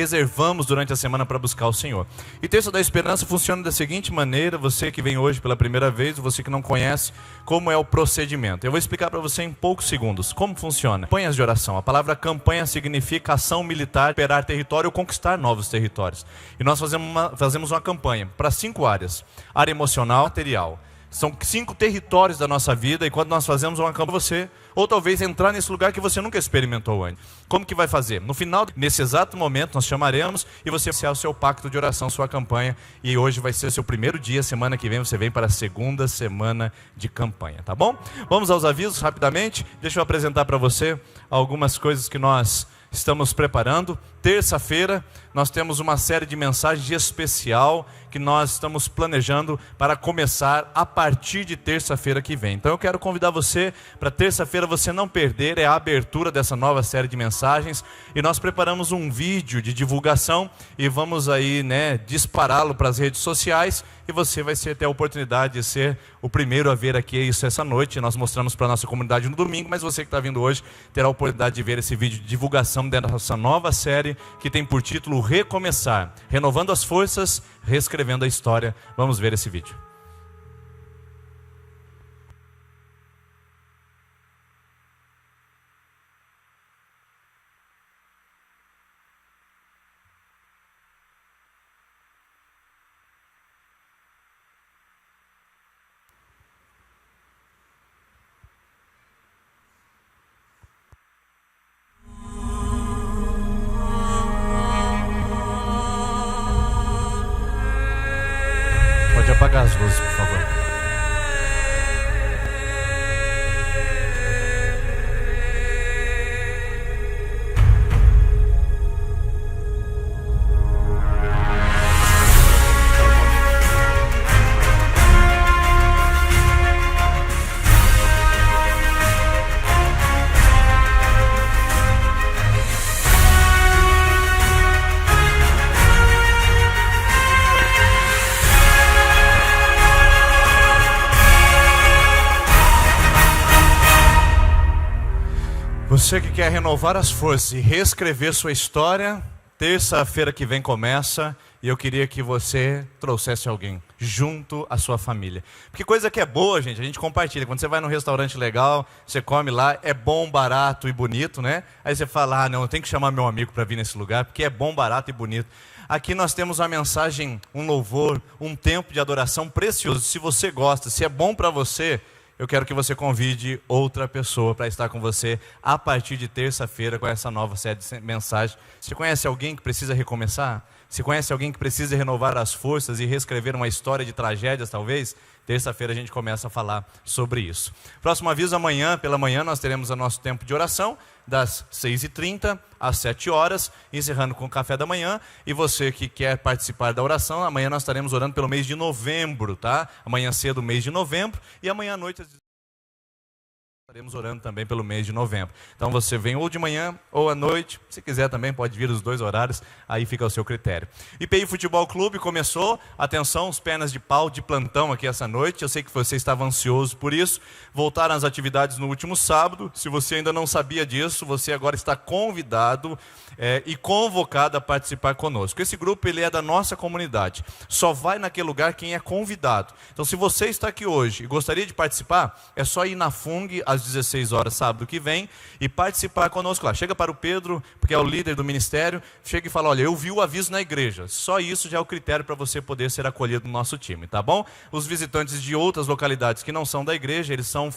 reservamos durante a semana para buscar o Senhor. E Terça da Esperança funciona da seguinte maneira, você que vem hoje pela primeira vez, você que não conhece como é o procedimento. Eu vou explicar para você em poucos segundos como funciona. Campanhas de oração. A palavra campanha significa ação militar, operar território ou conquistar novos territórios. E nós fazemos uma campanha para 5 áreas. Área emocional, material. São 5 territórios da nossa vida e quando nós fazemos uma campanha, você, ou talvez entrar nesse lugar que você nunca experimentou antes. Como que vai fazer? No final, nesse exato momento, nós chamaremos e você vai iniciar o seu pacto de oração, sua campanha. E hoje vai ser o seu primeiro dia, semana que vem você vem para a segunda semana de campanha, tá bom? Vamos aos avisos rapidamente. Deixa eu apresentar para você algumas coisas que nós estamos preparando. Terça-feira nós temos uma série de mensagens especial que nós estamos planejando para começar a partir de terça-feira que vem. Então eu quero convidar você para terça-feira você não perder, é a abertura dessa nova série de mensagens e nós preparamos um vídeo de divulgação e vamos aí, dispará-lo para as redes sociais e você vai ter a oportunidade de ser o primeiro a ver aqui isso essa noite. Nós mostramos para a nossa comunidade no domingo, mas você que está vindo hoje terá a oportunidade de ver esse vídeo de divulgação dessa nova série que tem por título Recomeçar, renovando as forças, reescrevendo a história. Vamos ver esse vídeo. Pode apagar as luzes, por favor. Você que quer renovar as forças e reescrever sua história, terça-feira que vem começa e eu queria que você trouxesse alguém junto à sua família. Porque coisa que é boa, gente, a gente compartilha. Quando você vai num restaurante legal, você come lá, é bom, barato e bonito, né? Aí você fala, não, eu tenho que chamar meu amigo para vir nesse lugar, porque é bom, barato e bonito. Aqui nós temos uma mensagem, um louvor, um tempo de adoração precioso. Se você gosta, se é bom para você, eu quero que você convide outra pessoa para estar com você a partir de terça-feira com essa nova série de mensagens. Você conhece alguém que precisa recomeçar? Você conhece alguém que precisa renovar as forças e reescrever uma história de tragédias, talvez? Terça-feira a gente começa a falar sobre isso. Próximo aviso, amanhã, pela manhã, nós teremos o nosso tempo de oração, das 6h30 às 7 horas, encerrando com o café da manhã. E você que quer participar da oração, amanhã nós estaremos orando pelo mês de novembro, tá? Amanhã cedo, mês de novembro, e amanhã à noite estaremos orando também pelo mês de novembro. Então você vem ou de manhã ou à noite, se quiser também pode vir os 2 horários, aí fica ao seu critério. IPI Futebol Clube começou, atenção, os pernas de pau de plantão aqui essa noite, eu sei que você estava ansioso por isso, voltaram as atividades no último sábado, se você ainda não sabia disso, você agora está convidado e convocado a participar conosco. Esse grupo ele é da nossa comunidade, só vai naquele lugar quem é convidado. Então se você está aqui hoje e gostaria de participar, é só ir na FUNG às 16 horas, sábado que vem, e participar conosco lá. Chega para o Pedro, porque é o líder do ministério, chega e fala, olha, eu vi o aviso na igreja. Só isso já é o critério para você poder ser acolhido no nosso time, tá bom? Os visitantes de outras localidades que não são da igreja, eles são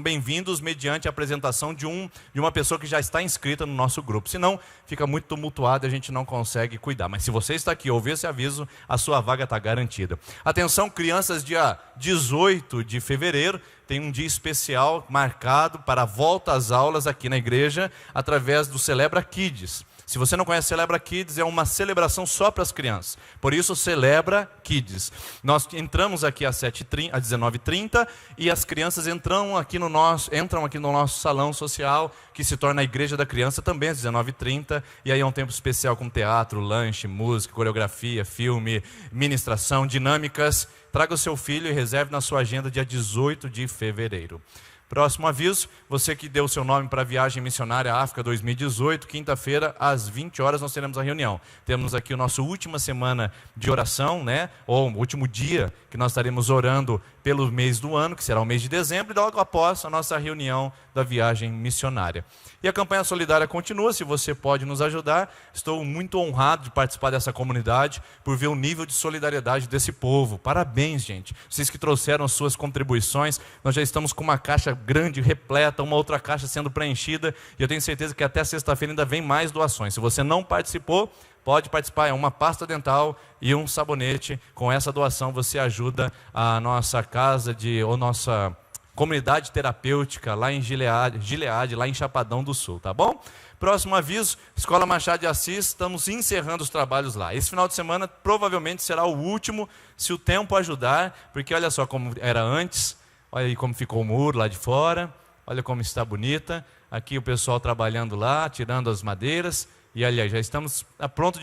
bem-vindos mediante a apresentação de uma pessoa que já está inscrita no nosso grupo. Senão, fica muito tumultuado e a gente não consegue cuidar. Mas se você está aqui, ouvir esse aviso, a sua vaga está garantida. Atenção, crianças, dia 18 de fevereiro, tem um dia especial marcado para a volta às aulas aqui na igreja, através do Celebra Kids. Se você não conhece Celebra Kids, é uma celebração só para as crianças. Por isso, Celebra Kids. Nós entramos aqui às 19h30 e as crianças entram aqui no nosso salão social, que se torna a Igreja da Criança, também às 19h30. E aí é um tempo especial com teatro, lanche, música, coreografia, filme, ministração, dinâmicas. Traga o seu filho e reserve na sua agenda dia 18 de fevereiro. Próximo aviso, você que deu o seu nome para a viagem missionária África 2018, quinta-feira, às 20 horas, nós teremos a reunião. Temos aqui a nossa última semana de oração, né? Ou o último dia que nós estaremos orando pelo mês do ano, que será o mês de dezembro, e logo após a nossa reunião da viagem missionária. E a campanha solidária continua, se você pode nos ajudar. Estou muito honrado de participar dessa comunidade, por ver o nível de solidariedade desse povo. Parabéns, gente. Vocês que trouxeram as suas contribuições, nós já estamos com uma caixa grande, repleta, uma outra caixa sendo preenchida, e eu tenho certeza que até sexta-feira ainda vem mais doações. Se você não participou, pode participar, é uma pasta dental e um sabonete. Com essa doação você ajuda a nossa casa, ou nossa comunidade terapêutica lá em Gileade, lá em Chapadão do Sul, tá bom? Próximo aviso, Escola Machado de Assis, estamos encerrando os trabalhos lá. Esse final de semana provavelmente será o último, se o tempo ajudar, porque olha só como era antes, olha aí como ficou o muro lá de fora, olha como está bonita, aqui o pessoal trabalhando lá, tirando as madeiras, e aliás, já estamos a ponto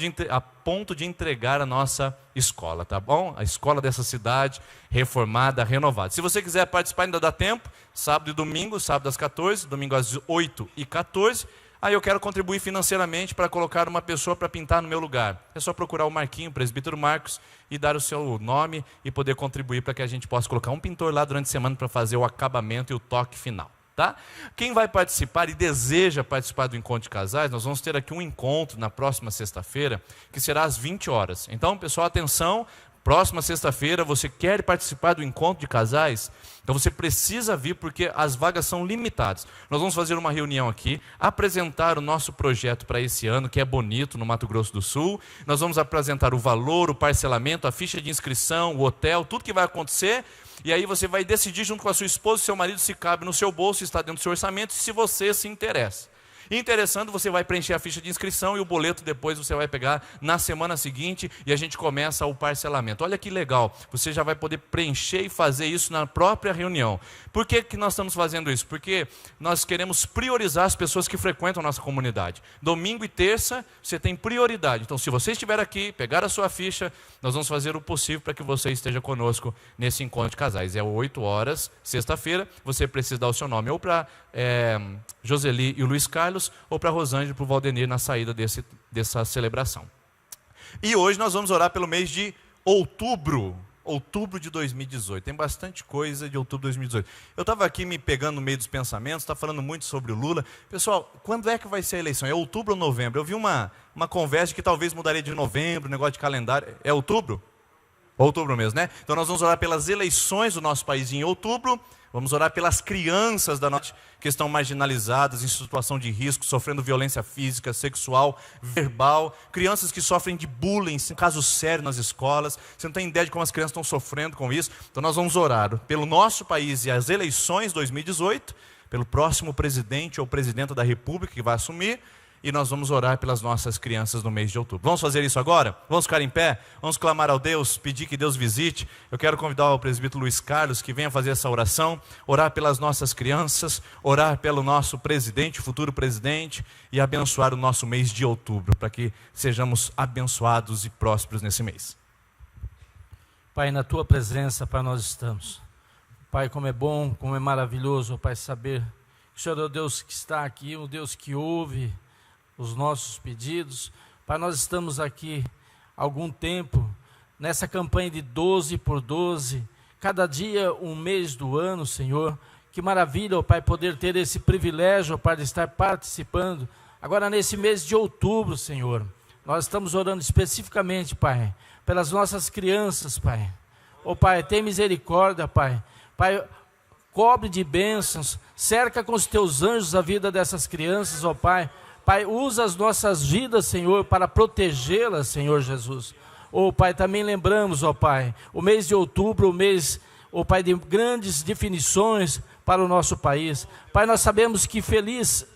de entregar a nossa escola, tá bom? A escola dessa cidade, reformada, renovada. Se você quiser participar, ainda dá tempo, sábado e domingo, sábado às 14, domingo às 8h14. Aí eu quero contribuir financeiramente para colocar uma pessoa para pintar no meu lugar. É só procurar o Marquinho, o presbítero Marcos, e dar o seu nome e poder contribuir para que a gente possa colocar um pintor lá durante a semana para fazer o acabamento e o toque final. Tá? Quem vai participar e deseja participar do Encontro de Casais, nós vamos ter aqui um encontro na próxima sexta-feira, que será às 20 horas. Então, pessoal, atenção, próxima sexta-feira, você quer participar do Encontro de Casais? Então você precisa vir, porque as vagas são limitadas. Nós vamos fazer uma reunião aqui, apresentar o nosso projeto para esse ano, que é bonito, no Mato Grosso do Sul. Nós vamos apresentar o valor, o parcelamento, a ficha de inscrição, o hotel, tudo que vai acontecer. E aí você vai decidir junto com a sua esposa e seu marido se cabe no seu bolso, se está dentro do seu orçamento, se você se interessa. Interessando, você vai preencher a ficha de inscrição e o boleto depois você vai pegar na semana seguinte e a gente começa o parcelamento. Olha que legal, você já vai poder preencher e fazer isso na própria reunião. Por que nós estamos fazendo isso? Porque nós queremos priorizar as pessoas que frequentam a nossa comunidade. Domingo e terça você tem prioridade. Então, se você estiver aqui, pegar a sua ficha, nós vamos fazer o possível para que você esteja conosco nesse encontro de casais. É 8 horas, sexta-feira, você precisa dar o seu nome ou para Joseli e o Luiz Carlos, ou para Rosângela e para o Valdenir na saída dessa celebração. E hoje nós vamos orar pelo mês de outubro de 2018. Tem bastante coisa de outubro de 2018. Eu estava aqui me pegando no meio dos pensamentos, está falando muito sobre o Lula. Pessoal, quando é que vai ser a eleição? É outubro ou novembro? Eu vi uma conversa que talvez mudaria de novembro, negócio de calendário. É outubro? Outubro mesmo, né? Então nós vamos orar pelas eleições do nosso país em outubro. Vamos orar pelas crianças da nossa que estão marginalizadas, em situação de risco, sofrendo violência física, sexual, verbal. Crianças que sofrem de bullying, casos sérios nas escolas. Você não tem ideia de como as crianças estão sofrendo com isso. Então nós vamos orar pelo nosso país e as eleições 2018, pelo próximo presidente ou presidenta da República que vai assumir. E nós vamos orar pelas nossas crianças no mês de outubro. Vamos fazer isso agora? Vamos ficar em pé? Vamos clamar ao Deus, pedir que Deus visite. Eu quero convidar o presbítero Luiz Carlos que venha fazer essa oração, orar pelas nossas crianças, orar pelo nosso presidente, futuro presidente, e abençoar o nosso mês de outubro, para que sejamos abençoados e prósperos nesse mês. Pai, na Tua presença, Pai, nós estamos. Pai, como é bom, como é maravilhoso, Pai, saber que o Senhor é o Deus que está aqui, o Deus que ouve os nossos pedidos. Pai, nós estamos aqui há algum tempo, nessa campanha de 12 por 12, cada dia um mês do ano, Senhor. Que maravilha, ó Pai, poder ter esse privilégio, ó Pai, de estar participando. Agora nesse mês de outubro, Senhor, nós estamos orando especificamente, Pai, pelas nossas crianças, Pai. Ó Pai, tem misericórdia, Pai. Pai, cobre de bênçãos, cerca com os Teus anjos a vida dessas crianças, ó Pai. Pai, usa as nossas vidas, Senhor, para protegê-las, Senhor Jesus. Ó Pai, também lembramos, ó Pai, o mês de outubro, o mês, ó Pai, de grandes definições para o nosso país. Pai, nós sabemos que feliz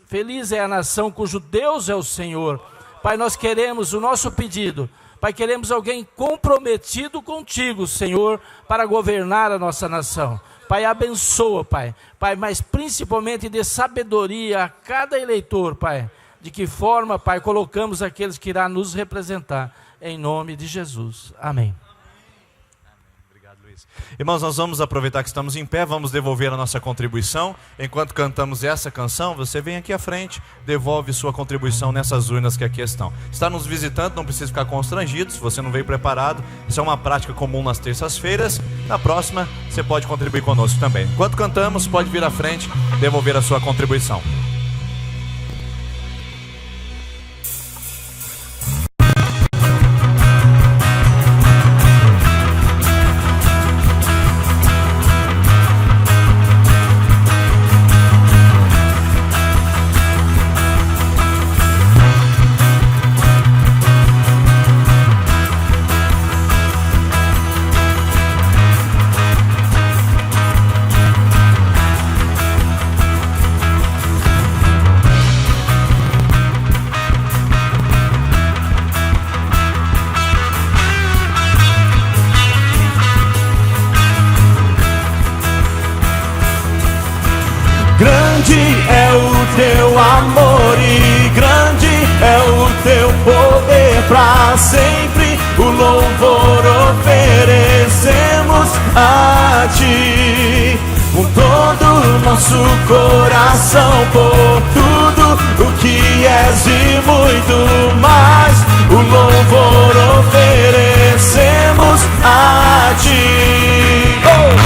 é a nação cujo Deus é o Senhor. Pai, nós queremos o nosso pedido. Pai, queremos alguém comprometido contigo, Senhor, para governar a nossa nação. Pai, abençoa, Pai. Pai, mas principalmente dê sabedoria a cada eleitor, Pai. De que forma, Pai, colocamos aqueles que irá nos representar, em nome de Jesus. Amém. Obrigado, Luiz. vocês. Irmãos, nós vamos aproveitar que estamos em pé, vamos devolver a nossa contribuição. Enquanto cantamos essa canção, você vem aqui à frente, devolve sua contribuição nessas urnas que aqui estão. Está nos visitando, não precisa ficar constrangido, se você não veio preparado. Isso é uma prática comum nas terças-feiras. Na próxima, você pode contribuir conosco também. Enquanto cantamos, pode vir à frente, devolver a sua contribuição. Grande é o teu amor e grande é o teu poder pra sempre. O louvor oferecemos a ti com todo o nosso coração, por tudo o que és e muito mais. O louvor oferecemos a ti. Oh!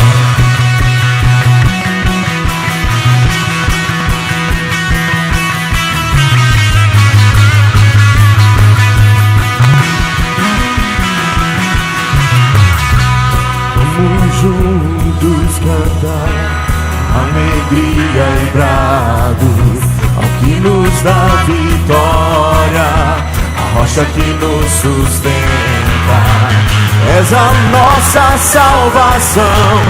Juntos cantar alegria e brados ao que nos dá vitória, a rocha que nos sustenta. És a nossa salvação,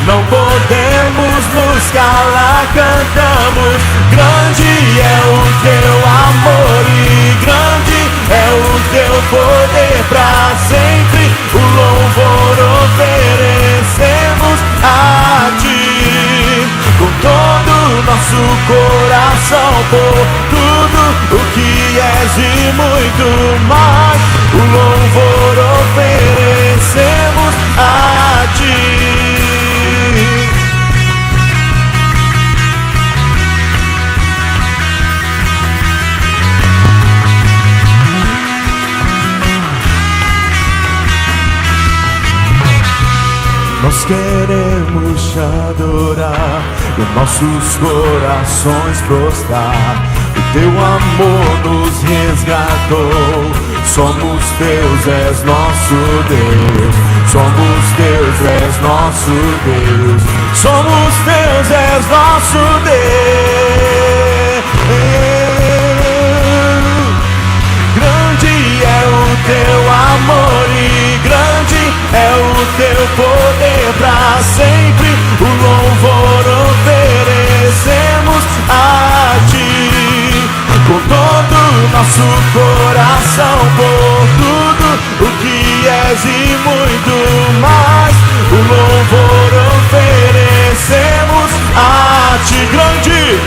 não podemos nos calar, cantamos. Grande é o teu amor e grande é o teu poder pra sempre. O louvor oferecemos a ti com todo o nosso coração, por tudo o que és e muito mais. O louvor oferecemos a ti. Nós queremos te adorar, e nossos corações prostrar. O teu amor nos resgatou, somos teus, és nosso Deus. Somos teus, és nosso Deus. Somos teus, és nosso Deus. Grande é o teu amor e grande é o teu poder pra sempre. O louvor oferecemos a ti com todo o nosso coração, por tudo o que és e muito mais. O louvor oferecemos a ti.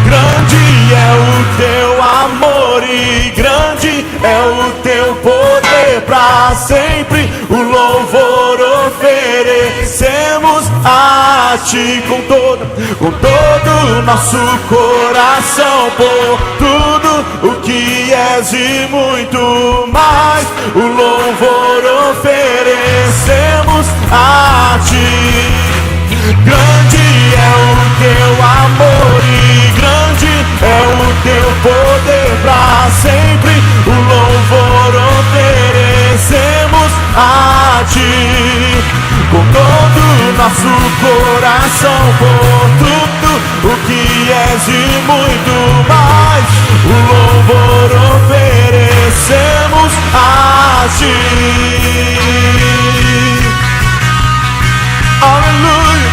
Grande é o teu amor e grande é o teu poder pra sempre. O louvor oferecemos a ti com todo o nosso coração, por tudo o que és e muito mais. O louvor oferecemos a ti. Grande é o teu amor e grande é o teu poder pra sempre. O louvor oferecemos a ti com todo o nosso coração, por tudo o que és e muito mais. O louvor oferecemos a ti. Aleluia.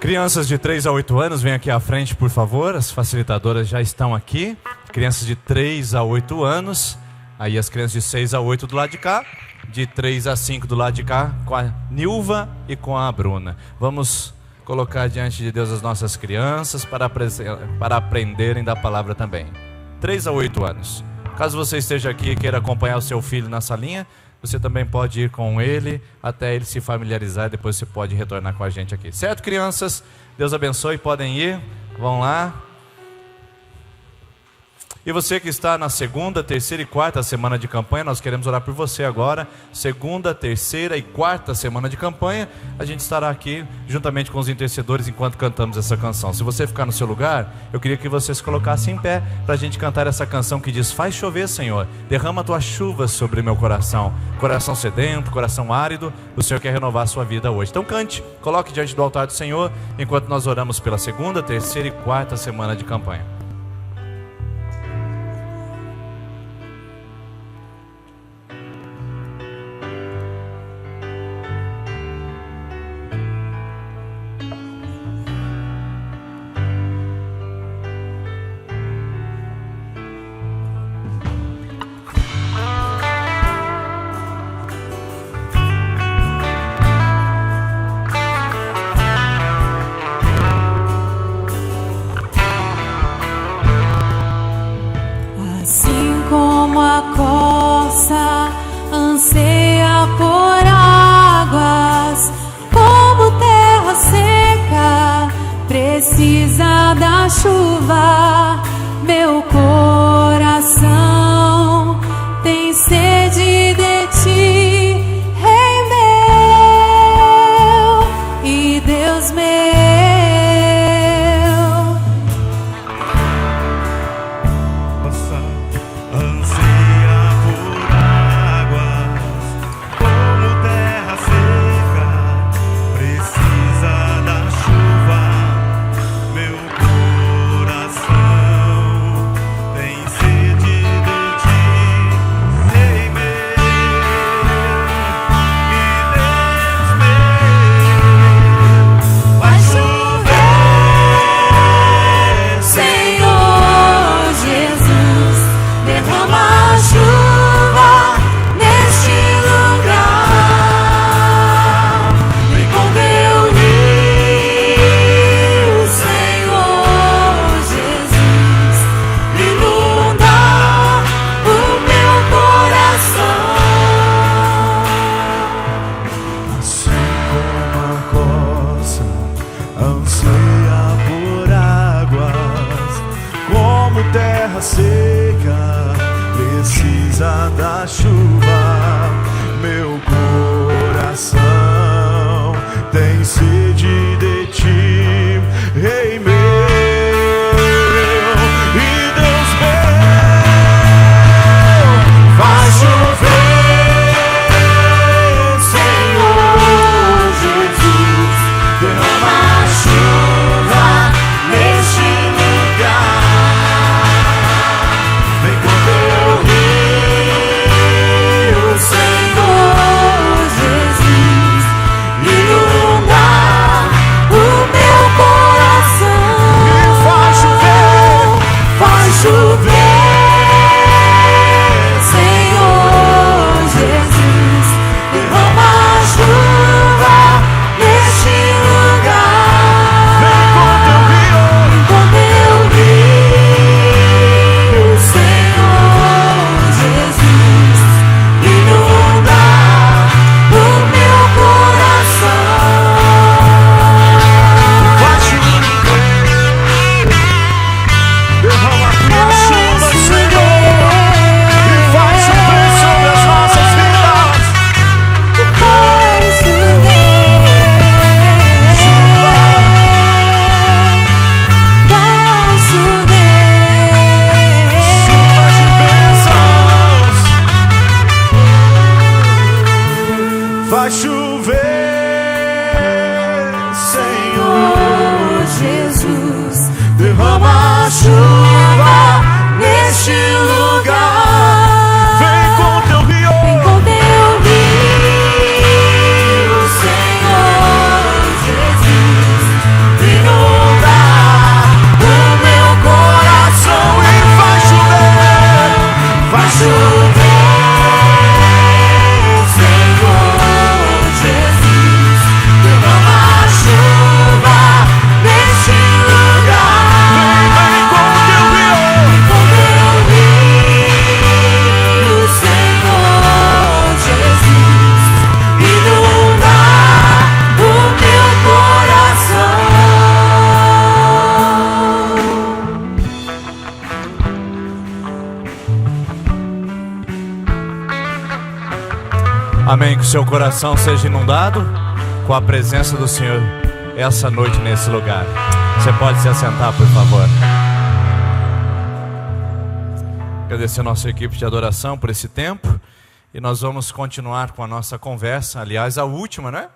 Crianças de 3 a 8 anos, vem aqui à frente, por favor. As facilitadoras já estão aqui. Crianças de 3 a 8 anos, Aí as crianças de 6 a 8 do lado de cá, de 3 a 5 do lado de cá, com a Nilva e com a Bruna. Vamos colocar diante de Deus as nossas crianças para aprenderem da palavra também. 3 a 8 anos. Caso você esteja aqui e queira acompanhar o seu filho na salinha, você também pode ir com ele até ele se familiarizar e depois você pode retornar com a gente aqui. Certo, crianças? Deus abençoe, podem ir, vão lá. E você que está na segunda, terceira e quarta semana de campanha, nós queremos orar por você agora. Segunda, terceira e quarta semana de campanha, a gente estará aqui juntamente com os intercedores enquanto cantamos essa canção. Se você ficar no seu lugar, eu queria que você se colocasse em pé para a gente cantar essa canção que diz: faz chover, Senhor, derrama a tua chuva sobre meu coração. Coração sedento, coração árido, o Senhor quer renovar a sua vida hoje. Então cante, coloque diante do altar do Senhor, enquanto nós oramos pela segunda, terceira e quarta semana de campanha. Anseia por águas, como terra seca, precisa da chuva. Meu coração tem sede de ti, Rei meu e Deus meu. Chover. Amém. Que o seu coração seja inundado com a presença do Senhor essa noite nesse lugar. Você pode se assentar, por favor. Agradecer a nossa equipe de adoração por esse tempo. E nós vamos continuar com a nossa conversa. Aliás, a última, né?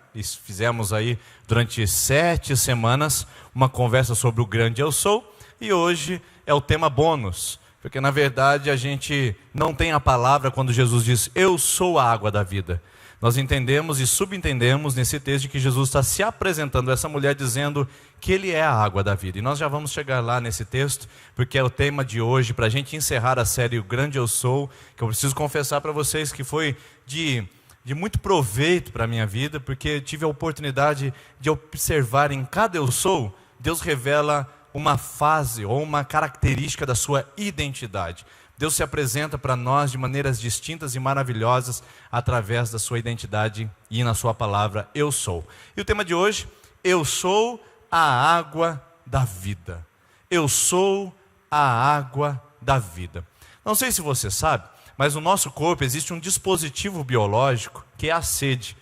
Fizemos aí durante 7 semanas uma conversa sobre o grande eu sou. E hoje é o tema bônus. Porque na verdade a gente não tem a palavra quando Jesus diz eu sou a água da vida. Nós entendemos e subentendemos nesse texto de que Jesus está se apresentando a essa mulher dizendo que Ele é a água da vida. E nós já vamos chegar lá nesse texto, porque é o tema de hoje, para a gente encerrar a série O Grande Eu Sou, que eu preciso confessar para vocês que foi de muito proveito para a minha vida, porque tive a oportunidade de observar em cada eu sou, Deus revela uma fase ou uma característica da sua identidade. Deus se apresenta para nós de maneiras distintas e maravilhosas através da sua identidade e na sua palavra, eu sou. E o tema de hoje, eu sou a água da vida. Eu sou a água da vida. Não sei se você sabe, mas no nosso corpo existe um dispositivo biológico que é a sede.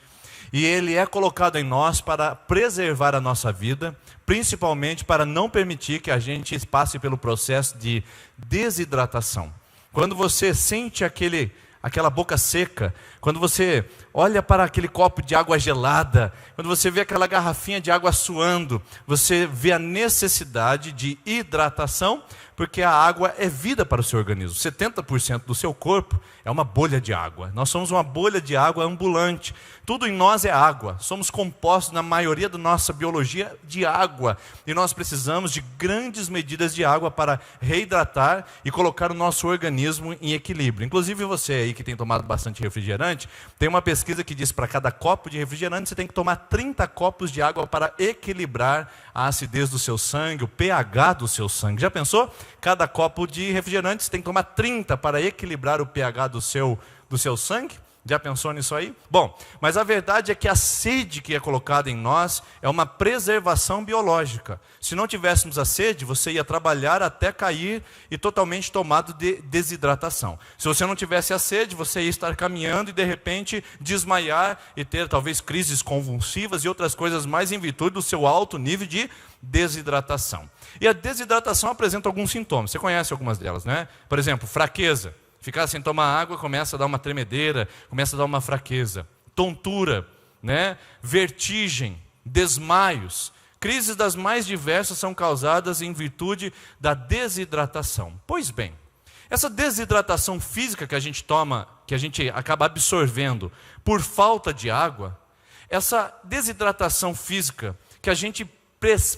E ele é colocado em nós para preservar a nossa vida, principalmente para não permitir que a gente passe pelo processo de desidratação. Quando você sente aquela boca seca, quando você olha para aquele copo de água gelada, quando você vê aquela garrafinha de água suando, você vê a necessidade de hidratação, porque a água é vida para o seu organismo. 70% do seu corpo é uma bolha de água. Nós somos uma bolha de água ambulante. Tudo em nós é água. Somos compostos, na maioria da nossa biologia, de água. E nós precisamos de grandes medidas de água para reidratar e colocar o nosso organismo em equilíbrio. Inclusive você aí que tem tomado bastante refrigerante, tem uma pesquisa que diz que para cada copo de refrigerante você tem que tomar 30 copos de água para equilibrar a acidez do seu sangue, o pH do seu sangue. Já pensou? Cada copo de refrigerante você tem que tomar 30 para equilibrar o pH do seu sangue. Já pensou nisso aí? Bom, mas a verdade é que a sede que é colocada em nós é uma preservação biológica. Se não tivéssemos a sede, você ia trabalhar até cair e totalmente tomado de desidratação. Se você não tivesse a sede, você ia estar caminhando e de repente desmaiar e ter talvez crises convulsivas e outras coisas mais em virtude do seu alto nível de desidratação. E a desidratação apresenta alguns sintomas. Você conhece algumas delas, né? Por exemplo, fraqueza. Ficar sem tomar água começa a dar uma tremedeira, começa a dar uma fraqueza. Tontura, né? Vertigem, desmaios. Crises das mais diversas são causadas em virtude da desidratação. Pois bem, essa desidratação física que a gente toma, que a gente acaba absorvendo por falta de água, essa desidratação física que a gente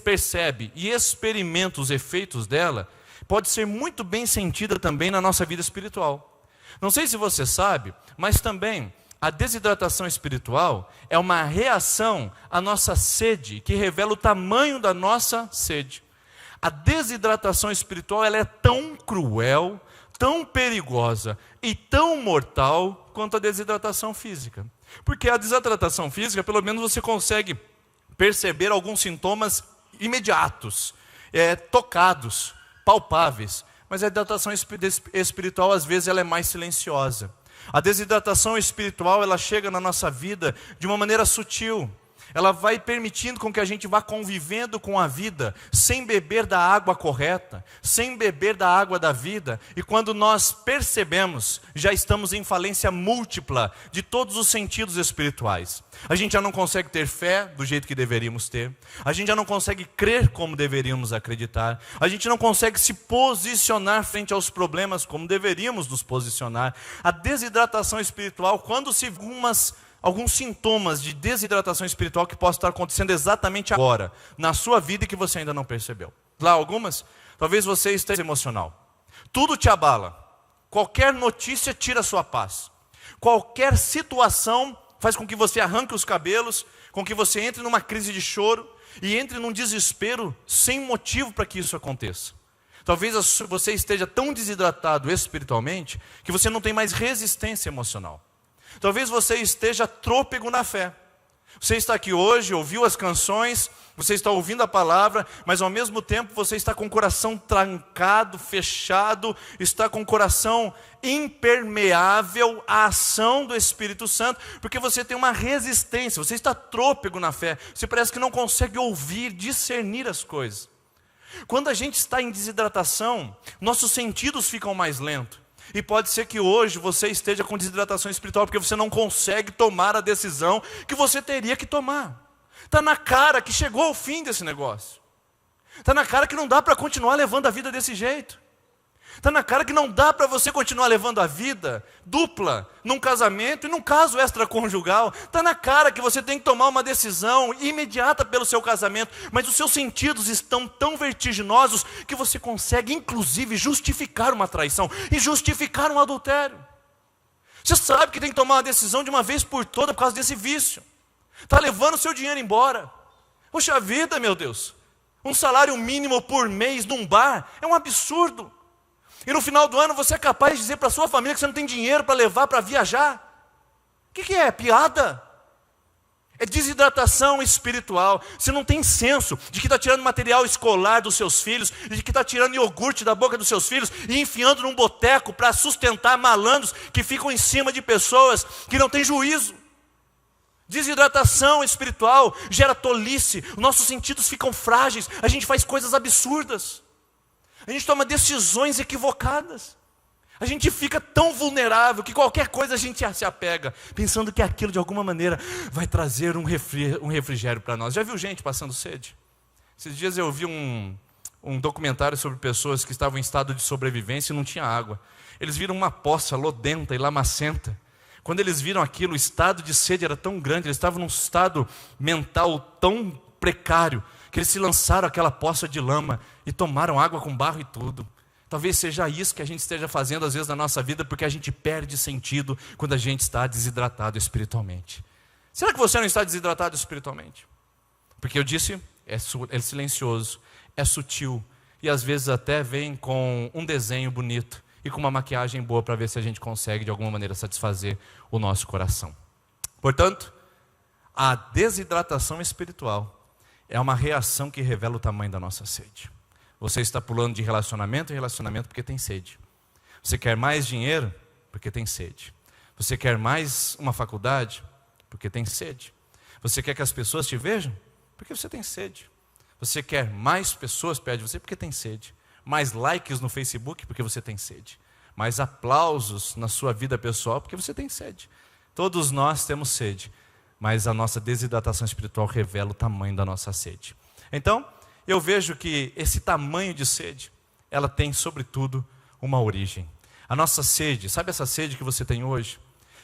percebe e experimenta os efeitos dela, pode ser muito bem sentida também na nossa vida espiritual. Não sei se você sabe, mas também a desidratação espiritual é uma reação à nossa sede, que revela o tamanho da nossa sede. A desidratação espiritual ela é tão cruel, tão perigosa e tão mortal quanto a desidratação física. Porque a desidratação física, pelo menos você consegue perceber alguns sintomas imediatos, tocados, palpáveis, mas a desidratação espiritual às vezes ela é mais silenciosa. A desidratação espiritual ela chega na nossa vida de uma maneira sutil. Ela vai permitindo com que a gente vá convivendo com a vida, sem beber da água correta, sem beber da água da vida. E quando nós percebemos, já estamos em falência múltipla de todos os sentidos espirituais. A gente já não consegue ter fé do jeito que deveríamos ter. A gente já não consegue crer como deveríamos acreditar. A gente não consegue se posicionar frente aos problemas como deveríamos nos posicionar. A desidratação espiritual, quando se alguns sintomas de desidratação espiritual que possam estar acontecendo exatamente agora, na sua vida e que você ainda não percebeu. Lá algumas, talvez você esteja emocional. Tudo te abala. Qualquer notícia tira a sua paz. Qualquer situação faz com que você arranque os cabelos, com que você entre numa crise de choro e entre num desespero sem motivo para que isso aconteça. Talvez você esteja tão desidratado espiritualmente que você não tem mais resistência emocional. Talvez você esteja trôpego na fé. Você está aqui hoje, ouviu as canções, você está ouvindo a palavra, mas ao mesmo tempo você está com o coração trancado, fechado, está com o coração impermeável à ação do Espírito Santo, porque você tem uma resistência, você está trôpego na fé, você parece que não consegue ouvir, discernir as coisas. Quando a gente está em desidratação, nossos sentidos ficam mais lentos. E pode ser que hoje você esteja com desidratação espiritual, porque você não consegue tomar a decisão que você teria que tomar. Está na cara que chegou o fim desse negócio. Está na cara que não dá para continuar levando a vida desse jeito. Está na cara que não dá para você continuar levando a vida dupla num casamento e num caso extraconjugal. Está na cara que você tem que tomar uma decisão imediata pelo seu casamento, mas os seus sentidos estão tão vertiginosos que você consegue inclusive justificar uma traição e justificar um adultério. Você sabe que tem que tomar uma decisão de uma vez por toda por causa desse vício. Está levando o seu dinheiro embora. Poxa vida, meu Deus, um salário mínimo por mês num bar é um absurdo. E no final do ano você é capaz de dizer para a sua família que você não tem dinheiro para levar para viajar. O que é? Piada? É desidratação espiritual. Você não tem senso de que está tirando material escolar dos seus filhos, de que está tirando iogurte da boca dos seus filhos e enfiando num boteco para sustentar malandros que ficam em cima de pessoas que não têm juízo. Desidratação espiritual gera tolice, nossos sentidos ficam frágeis, a gente faz coisas absurdas. A gente toma decisões equivocadas. A gente fica tão vulnerável que qualquer coisa a gente se apega, pensando que aquilo de alguma maneira vai trazer um refrigério para nós. Já viu gente passando sede? Esses dias eu vi um documentário sobre pessoas que estavam em estado de sobrevivência e não tinha água. Eles viram uma poça lodenta e lamacenta. Quando eles viram aquilo, o estado de sede era tão grande, eles estavam num estado mental tão precário, que eles se lançaram àquela poça de lama e tomaram água com barro e tudo. Talvez seja isso que a gente esteja fazendo às vezes na nossa vida, porque a gente perde sentido quando a gente está desidratado espiritualmente. Será que você não está desidratado espiritualmente? Porque eu disse, é silencioso, é sutil, e às vezes até vem com um desenho bonito e com uma maquiagem boa para ver se a gente consegue de alguma maneira satisfazer o nosso coração. Portanto, a desidratação espiritual é uma reação que revela o tamanho da nossa sede. Você está pulando de relacionamento em relacionamento porque tem sede. Você quer mais dinheiro porque tem sede. Você quer mais uma faculdade porque tem sede. Você quer que as pessoas te vejam porque você tem sede. Você quer mais pessoas perto de você porque tem sede. Mais likes no Facebook porque você tem sede. Mais aplausos na sua vida pessoal porque você tem sede. Todos nós temos sede. Mas a nossa desidratação espiritual revela o tamanho da nossa sede. Então, eu vejo que esse tamanho de sede, ela tem, sobretudo, uma origem. A nossa sede, sabe essa sede que você tem hoje?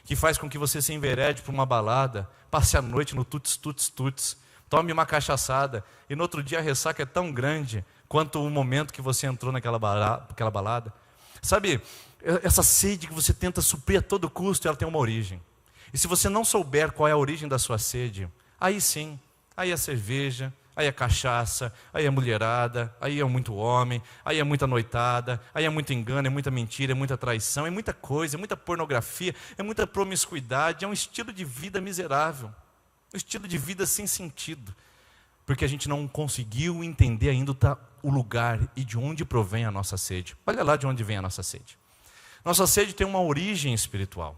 Que faz com que você se enverede para uma balada, passe a noite no tuts, tome uma cachaçada, e no outro dia a ressaca é tão grande quanto o momento que você entrou naquela balada. Sabe, essa sede que você tenta suprir a todo custo, ela tem uma origem. E se você não souber qual é a origem da sua sede, aí sim, aí é cerveja, aí é cachaça, aí é mulherada, aí é muito homem, aí é muita noitada, aí é muito engano, é muita mentira, é muita traição, é muita coisa, é muita pornografia, é muita promiscuidade, é um estilo de vida miserável, um estilo de vida sem sentido, porque a gente não conseguiu entender ainda o lugar e de onde provém a nossa sede. Olha lá de onde vem a nossa sede. Nossa sede tem uma origem espiritual.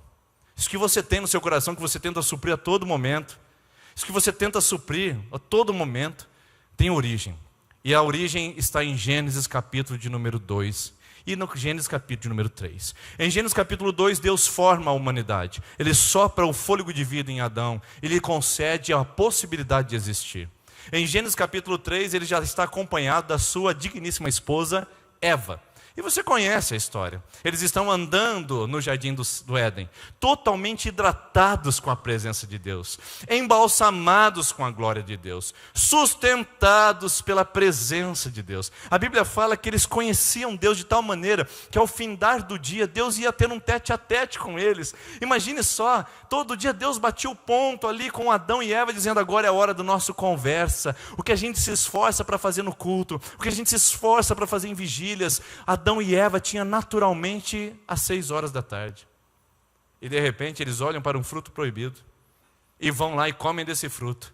Isso que você tem no seu coração, que você tenta suprir a todo momento, isso que você tenta suprir a todo momento, tem origem. E a origem está em Gênesis capítulo de número 2 e no Gênesis capítulo de número 3. Em Gênesis capítulo 2, Deus forma a humanidade. Ele sopra o fôlego de vida em Adão. Ele concede a possibilidade de existir. Em Gênesis capítulo 3, ele já está acompanhado da sua digníssima esposa, Eva. E você conhece a história. Eles estão andando no jardim do Éden, totalmente hidratados com a presença de Deus, embalsamados com a glória de Deus, sustentados pela presença de Deus. A Bíblia fala que eles conheciam Deus de tal maneira que ao findar do dia, Deus ia ter um tete-a-tete com eles. Imagine só, todo dia Deus batia o ponto ali com Adão e Eva, dizendo: agora é a hora do nosso conversa, o que a gente se esforça para fazer no culto, o que a gente se esforça para fazer em vigílias. Adão e Eva tinham naturalmente às 6 horas da tarde. E de repente eles olham para um fruto proibido e vão lá e comem desse fruto.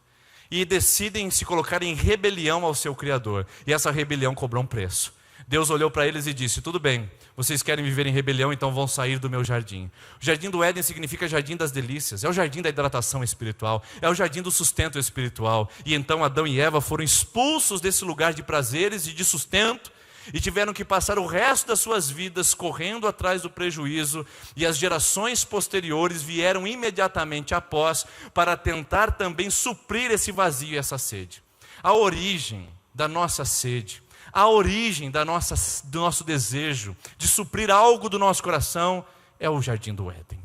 E decidem se colocar em rebelião ao seu Criador. E essa rebelião cobrou um preço. Deus olhou para eles e disse: tudo bem, vocês querem viver em rebelião, então vão sair do meu jardim. O jardim do Éden significa jardim das delícias, é o jardim da hidratação espiritual, é o jardim do sustento espiritual. E então Adão e Eva foram expulsos desse lugar de prazeres e de sustento, e tiveram que passar o resto das suas vidas correndo atrás do prejuízo, e as gerações posteriores vieram imediatamente após para tentar também suprir esse vazio e essa sede. A origem da nossa sede, a origem do nosso desejo de suprir algo do nosso coração é o jardim do Éden.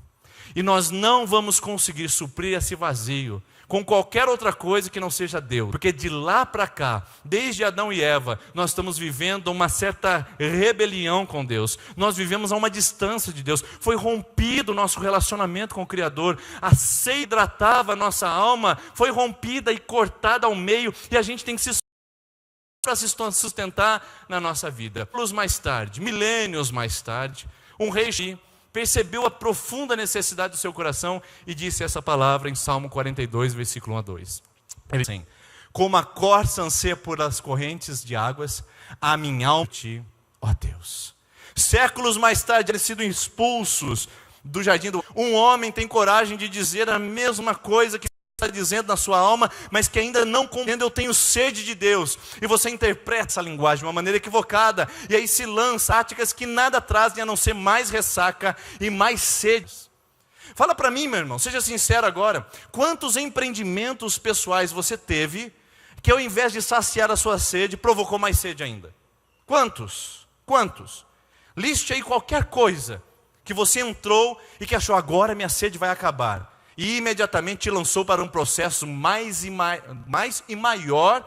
E nós não vamos conseguir suprir esse vazio com qualquer outra coisa que não seja Deus. Porque de lá para cá, desde Adão e Eva, nós estamos vivendo uma certa rebelião com Deus. Nós vivemos a uma distância de Deus. Foi rompido o nosso relacionamento com o Criador. A sede hidratava a nossa alma, foi rompida e cortada ao meio, e a gente tem que se para se sustentar na nossa vida. Milênios mais tarde, um rei percebeu a profunda necessidade do seu coração e disse essa palavra em Salmo 42, versículo 1 a 2. Ele diz assim: como a corça anseia por as correntes de águas, a minha alma, ó Deus. Séculos mais tarde, eles sido expulsos do jardim do... Um homem tem coragem de dizer a mesma coisa que está dizendo na sua alma, mas que ainda não compreende. Eu tenho sede de Deus. E você interpreta essa linguagem de uma maneira equivocada, e aí se lança práticas que nada trazem a não ser mais ressaca e mais sede. Fala para mim, meu irmão, seja sincero agora, quantos empreendimentos pessoais você teve que ao invés de saciar a sua sede, provocou mais sede ainda? Quantos? Liste aí qualquer coisa que você entrou e que achou: agora minha sede vai acabar. E imediatamente te lançou para um processo mais e maior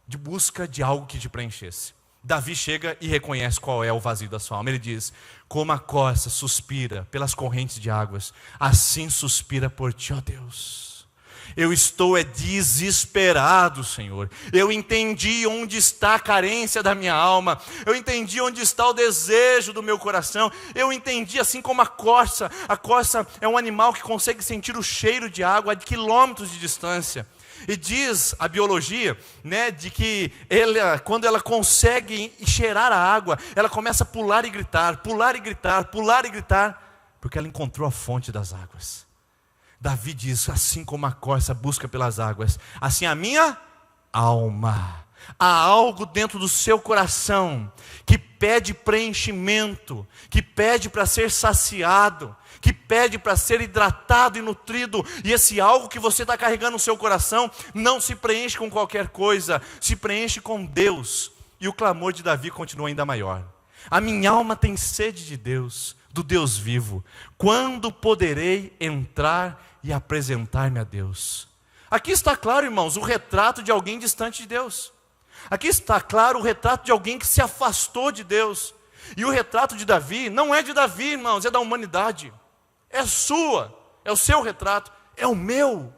de busca de algo que te preenchesse. Davi chega e reconhece qual é o vazio da sua alma. Ele diz: como a corça suspira pelas correntes de águas, assim suspira por ti, ó Deus. Eu estou desesperado, Senhor. Eu entendi onde está a carência da minha alma. Eu entendi onde está o desejo do meu coração. Eu entendi, assim como a corça. A corça é um animal que consegue sentir o cheiro de água a quilômetros de distância. E diz a biologia, né, de que quando ela consegue cheirar a água, ela começa a pular e gritar, porque ela encontrou a fonte das águas. Davi diz: assim como a corça busca pelas águas, assim a minha alma. Há algo dentro do seu coração que pede preenchimento, que pede para ser saciado, que pede para ser hidratado e nutrido. E esse algo que você está carregando no seu coração não se preenche com qualquer coisa, se preenche com Deus. E o clamor de Davi continua ainda maior: a minha alma tem sede de Deus, do Deus vivo. Quando poderei entrar e apresentar-me a Deus? Aqui está claro, irmãos, o retrato de alguém distante de Deus. Aqui está claro o retrato de alguém que se afastou de Deus. E o retrato de Davi não é de Davi, irmãos, é da humanidade. É sua, é o seu retrato, é o meu.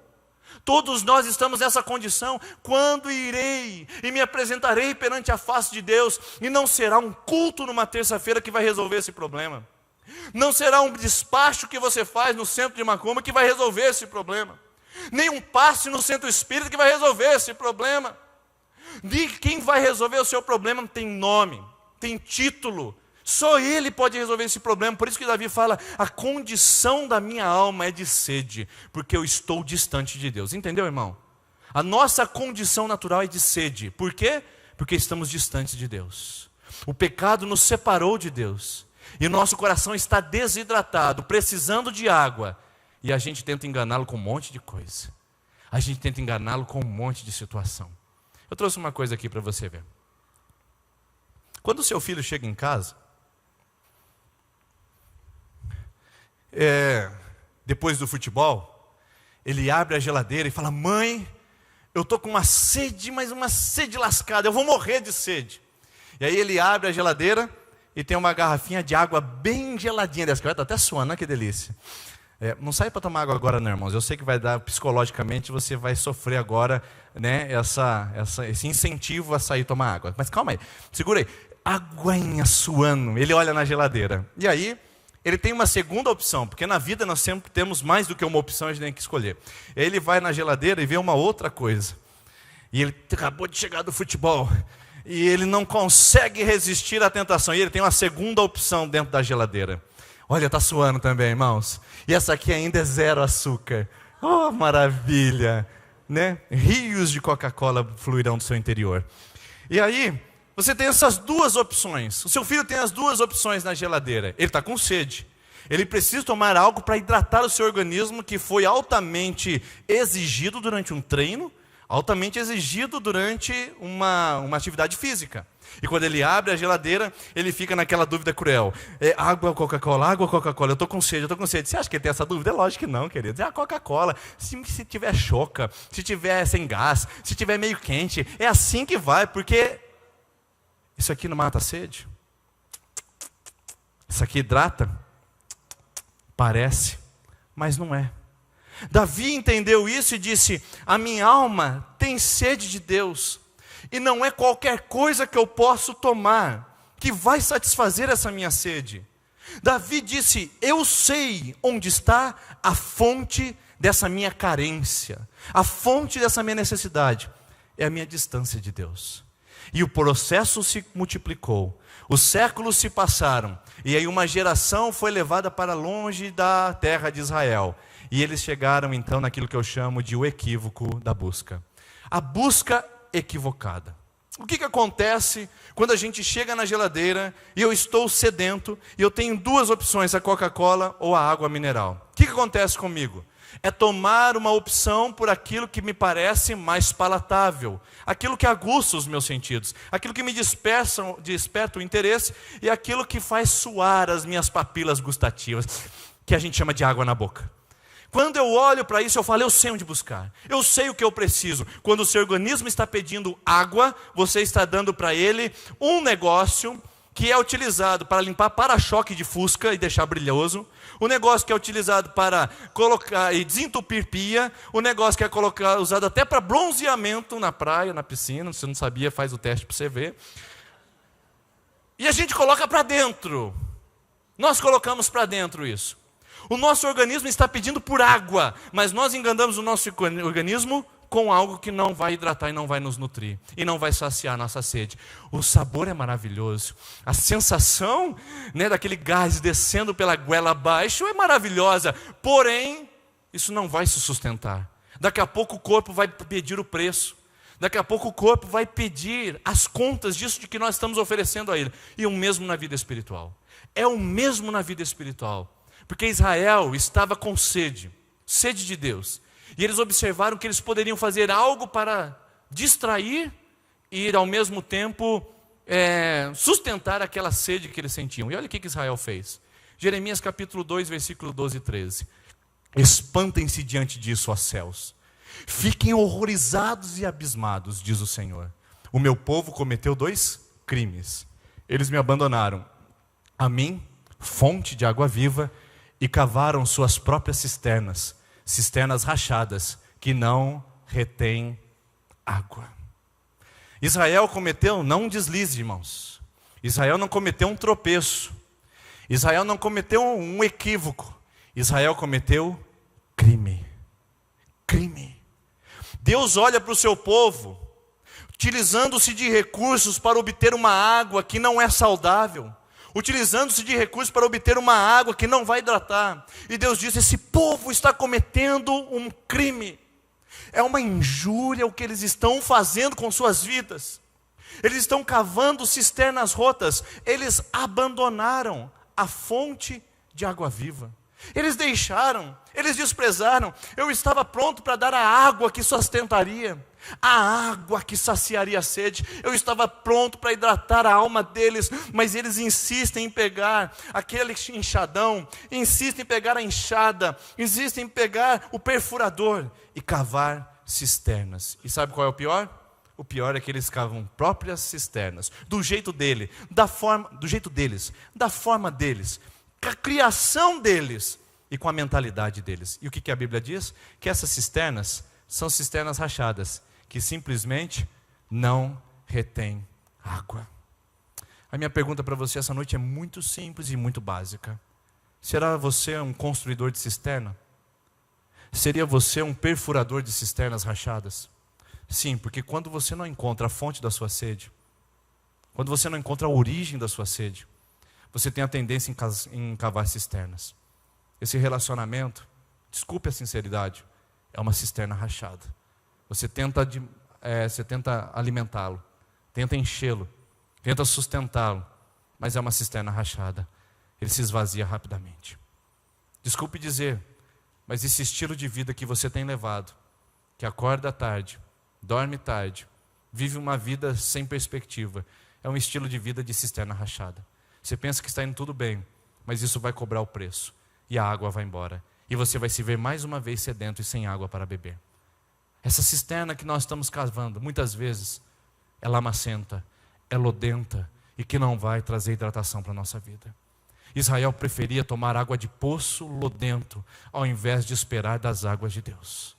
Todos nós estamos nessa condição. Quando irei e me apresentarei perante a face de Deus? E não será um culto numa terça-feira que vai resolver esse problema. Não será um despacho que você faz no centro de Macumba que vai resolver esse problema. Nem um passe no centro espírita que vai resolver esse problema. Quem vai resolver o seu problema tem nome, tem título. Só Ele pode resolver esse problema. Por isso que Davi fala: a condição da minha alma é de sede, porque eu estou distante de Deus. Entendeu, irmão? A nossa condição natural é de sede. Por quê? Porque estamos distantes de Deus. O pecado nos separou de Deus. E o nosso coração está desidratado, precisando de água. E a gente tenta enganá-lo com um monte de coisa. A gente tenta enganá-lo com um monte de situação. Eu trouxe uma coisa aqui para você ver. Quando o seu filho chega em casa, depois do futebol, ele abre a geladeira e fala: mãe, eu estou com uma sede, mas uma sede lascada, eu vou morrer de sede. E aí ele abre a geladeira e tem uma garrafinha de água bem geladinha dessa, que vai estar até suando, que delícia. Não sai para tomar água agora não, irmãos. Eu sei que vai dar, psicologicamente, você vai sofrer agora, né, esse incentivo a sair tomar água. Mas calma aí, segura aí. Aguinha suando. Ele olha na geladeira. E aí, ele tem uma segunda opção, porque na vida nós sempre temos mais do que uma opção, a gente tem que escolher. Ele vai na geladeira e vê uma outra coisa. E ele acabou de chegar do futebol. E ele não consegue resistir à tentação. E ele tem uma segunda opção dentro da geladeira. Olha, está suando também, irmãos. E essa aqui ainda é 0 açúcar. Oh, maravilha! Né? Rios de Coca-Cola fluirão do seu interior. E aí, você tem essas duas opções. O seu filho tem as duas opções na geladeira. Ele está com sede. Ele precisa tomar algo para hidratar o seu organismo, que foi altamente exigido durante um treino, altamente exigido durante uma atividade física. E quando ele abre a geladeira, ele fica naquela dúvida cruel. Água ou Coca-Cola? Água ou Coca-Cola? Eu estou com sede, eu estou com sede. Você acha que ele tem essa dúvida? É lógico que não, querido. É a Coca-Cola. Se tiver choca, se tiver sem gás, se tiver meio quente, é assim que vai, porque isso aqui não mata a sede? Isso aqui hidrata? Parece, mas não é. Davi entendeu isso e disse: a minha alma tem sede de Deus, e não é qualquer coisa que eu posso tomar que vai satisfazer essa minha sede. Davi disse: eu sei onde está a fonte dessa minha carência, a fonte dessa minha necessidade, é a minha distância de Deus. E o processo se multiplicou, os séculos se passaram, e aí uma geração foi levada para longe da terra de Israel. E eles chegaram então naquilo que eu chamo de o equívoco da busca. A busca equivocada. O que acontece quando a gente chega na geladeira e eu estou sedento e eu tenho duas opções, a Coca-Cola ou a água mineral? O que acontece comigo? É tomar uma opção por aquilo que me parece mais palatável, aquilo que aguça os meus sentidos, aquilo que me desperta o interesse e aquilo que faz suar as minhas papilas gustativas, que a gente chama de água na boca. Quando eu olho para isso, eu falo: eu sei onde buscar, eu sei o que eu preciso. Quando o seu organismo está pedindo água, você está dando para ele um negócio que é utilizado para limpar para-choque de Fusca e deixar brilhoso, o negócio que é utilizado para colocar e desentupir pia, o negócio que é usado até para bronzeamento na praia, na piscina. Se você não sabia, faz o teste para você ver. E a gente coloca para dentro. Nós colocamos para dentro isso. O nosso organismo está pedindo por água, mas nós enganamos o nosso organismo com algo que não vai hidratar e não vai nos nutrir, e não vai saciar a nossa sede. O sabor é maravilhoso, a sensação, né, daquele gás descendo pela goela abaixo é maravilhosa, porém, isso não vai se sustentar. Daqui a pouco o corpo vai pedir o preço, daqui a pouco o corpo vai pedir as contas disso de que nós estamos oferecendo a ele. E o mesmo na vida espiritual. É o mesmo na vida espiritual. Porque Israel estava com sede de Deus. E eles observaram que eles poderiam fazer algo para distrair e ao mesmo tempo sustentar aquela sede que eles sentiam. E olha o que Israel fez. Jeremias capítulo 2, versículo 12 e 13. Espantem-se diante disso, ó céus. Fiquem horrorizados e abismados, diz o Senhor. O meu povo cometeu 2 crimes. Eles me abandonaram, a mim, fonte de água viva, e cavaram suas próprias cisternas rachadas, que não retêm água. Israel cometeu não um deslize, irmãos. Israel não cometeu um tropeço. Israel não cometeu um equívoco. Israel cometeu crime. Crime. Deus olha para o seu povo, utilizando-se de recursos para obter uma água que não é saudável, utilizando-se de recursos para obter uma água que não vai hidratar. E Deus diz: esse povo está cometendo um crime. É uma injúria o que eles estão fazendo com suas vidas. Eles estão cavando cisternas rotas. Eles abandonaram a fonte de água viva. Eles deixaram, eles desprezaram. Eu estava pronto para dar a água que sustentaria, a água que saciaria a sede. Eu estava pronto para hidratar a alma deles, mas eles insistem em pegar aquele enxadão, insistem em pegar a enxada, insistem em pegar o perfurador e cavar cisternas. E sabe qual é o pior? O pior é que eles cavam próprias cisternas, do jeito deles, da forma deles, com a criação deles e com a mentalidade deles. E o que a Bíblia diz? Que essas cisternas são cisternas rachadas, que simplesmente não retêm água. A minha pergunta para você essa noite é muito simples e muito básica. Será você um construidor de cisterna? Seria você um perfurador de cisternas rachadas? Sim, porque quando você não encontra a fonte da sua sede, quando você não encontra a origem da sua sede, você tem a tendência em cavar cisternas. Esse relacionamento, desculpe a sinceridade, é uma cisterna rachada. Você tenta alimentá-lo, tenta enchê-lo, tenta sustentá-lo, mas é uma cisterna rachada. Ele se esvazia rapidamente. Desculpe dizer, mas esse estilo de vida que você tem levado, que acorda tarde, dorme tarde, vive uma vida sem perspectiva, é um estilo de vida de cisterna rachada. Você pensa que está indo tudo bem, mas isso vai cobrar o preço, e a água vai embora, e você vai se ver mais uma vez sedento e sem água para beber. Essa cisterna que nós estamos cavando, muitas vezes, é lamacenta, é lodenta, e que não vai trazer hidratação para a nossa vida. Israel preferia tomar água de poço lodento, ao invés de esperar das águas de Deus.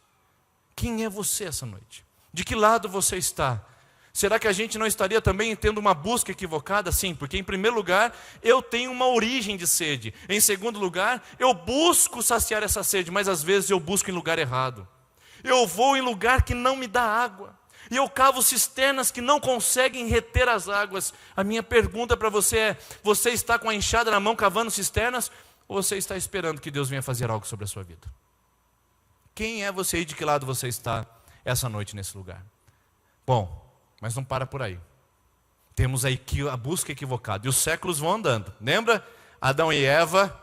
Quem é você essa noite? De que lado você está? Será que a gente não estaria também tendo uma busca equivocada? Sim, porque em primeiro lugar, eu tenho uma origem de sede. Em segundo lugar, eu busco saciar essa sede, mas às vezes eu busco em lugar errado. Eu vou em lugar que não me dá água. E eu cavo cisternas que não conseguem reter as águas. A minha pergunta para você é: você está com a enxada na mão cavando cisternas? Ou você está esperando que Deus venha fazer algo sobre a sua vida? Quem é você e de que lado você está essa noite nesse lugar? Bom, mas não para por aí. Temos aí a busca equivocada. E os séculos vão andando. Lembra? Adão e Eva,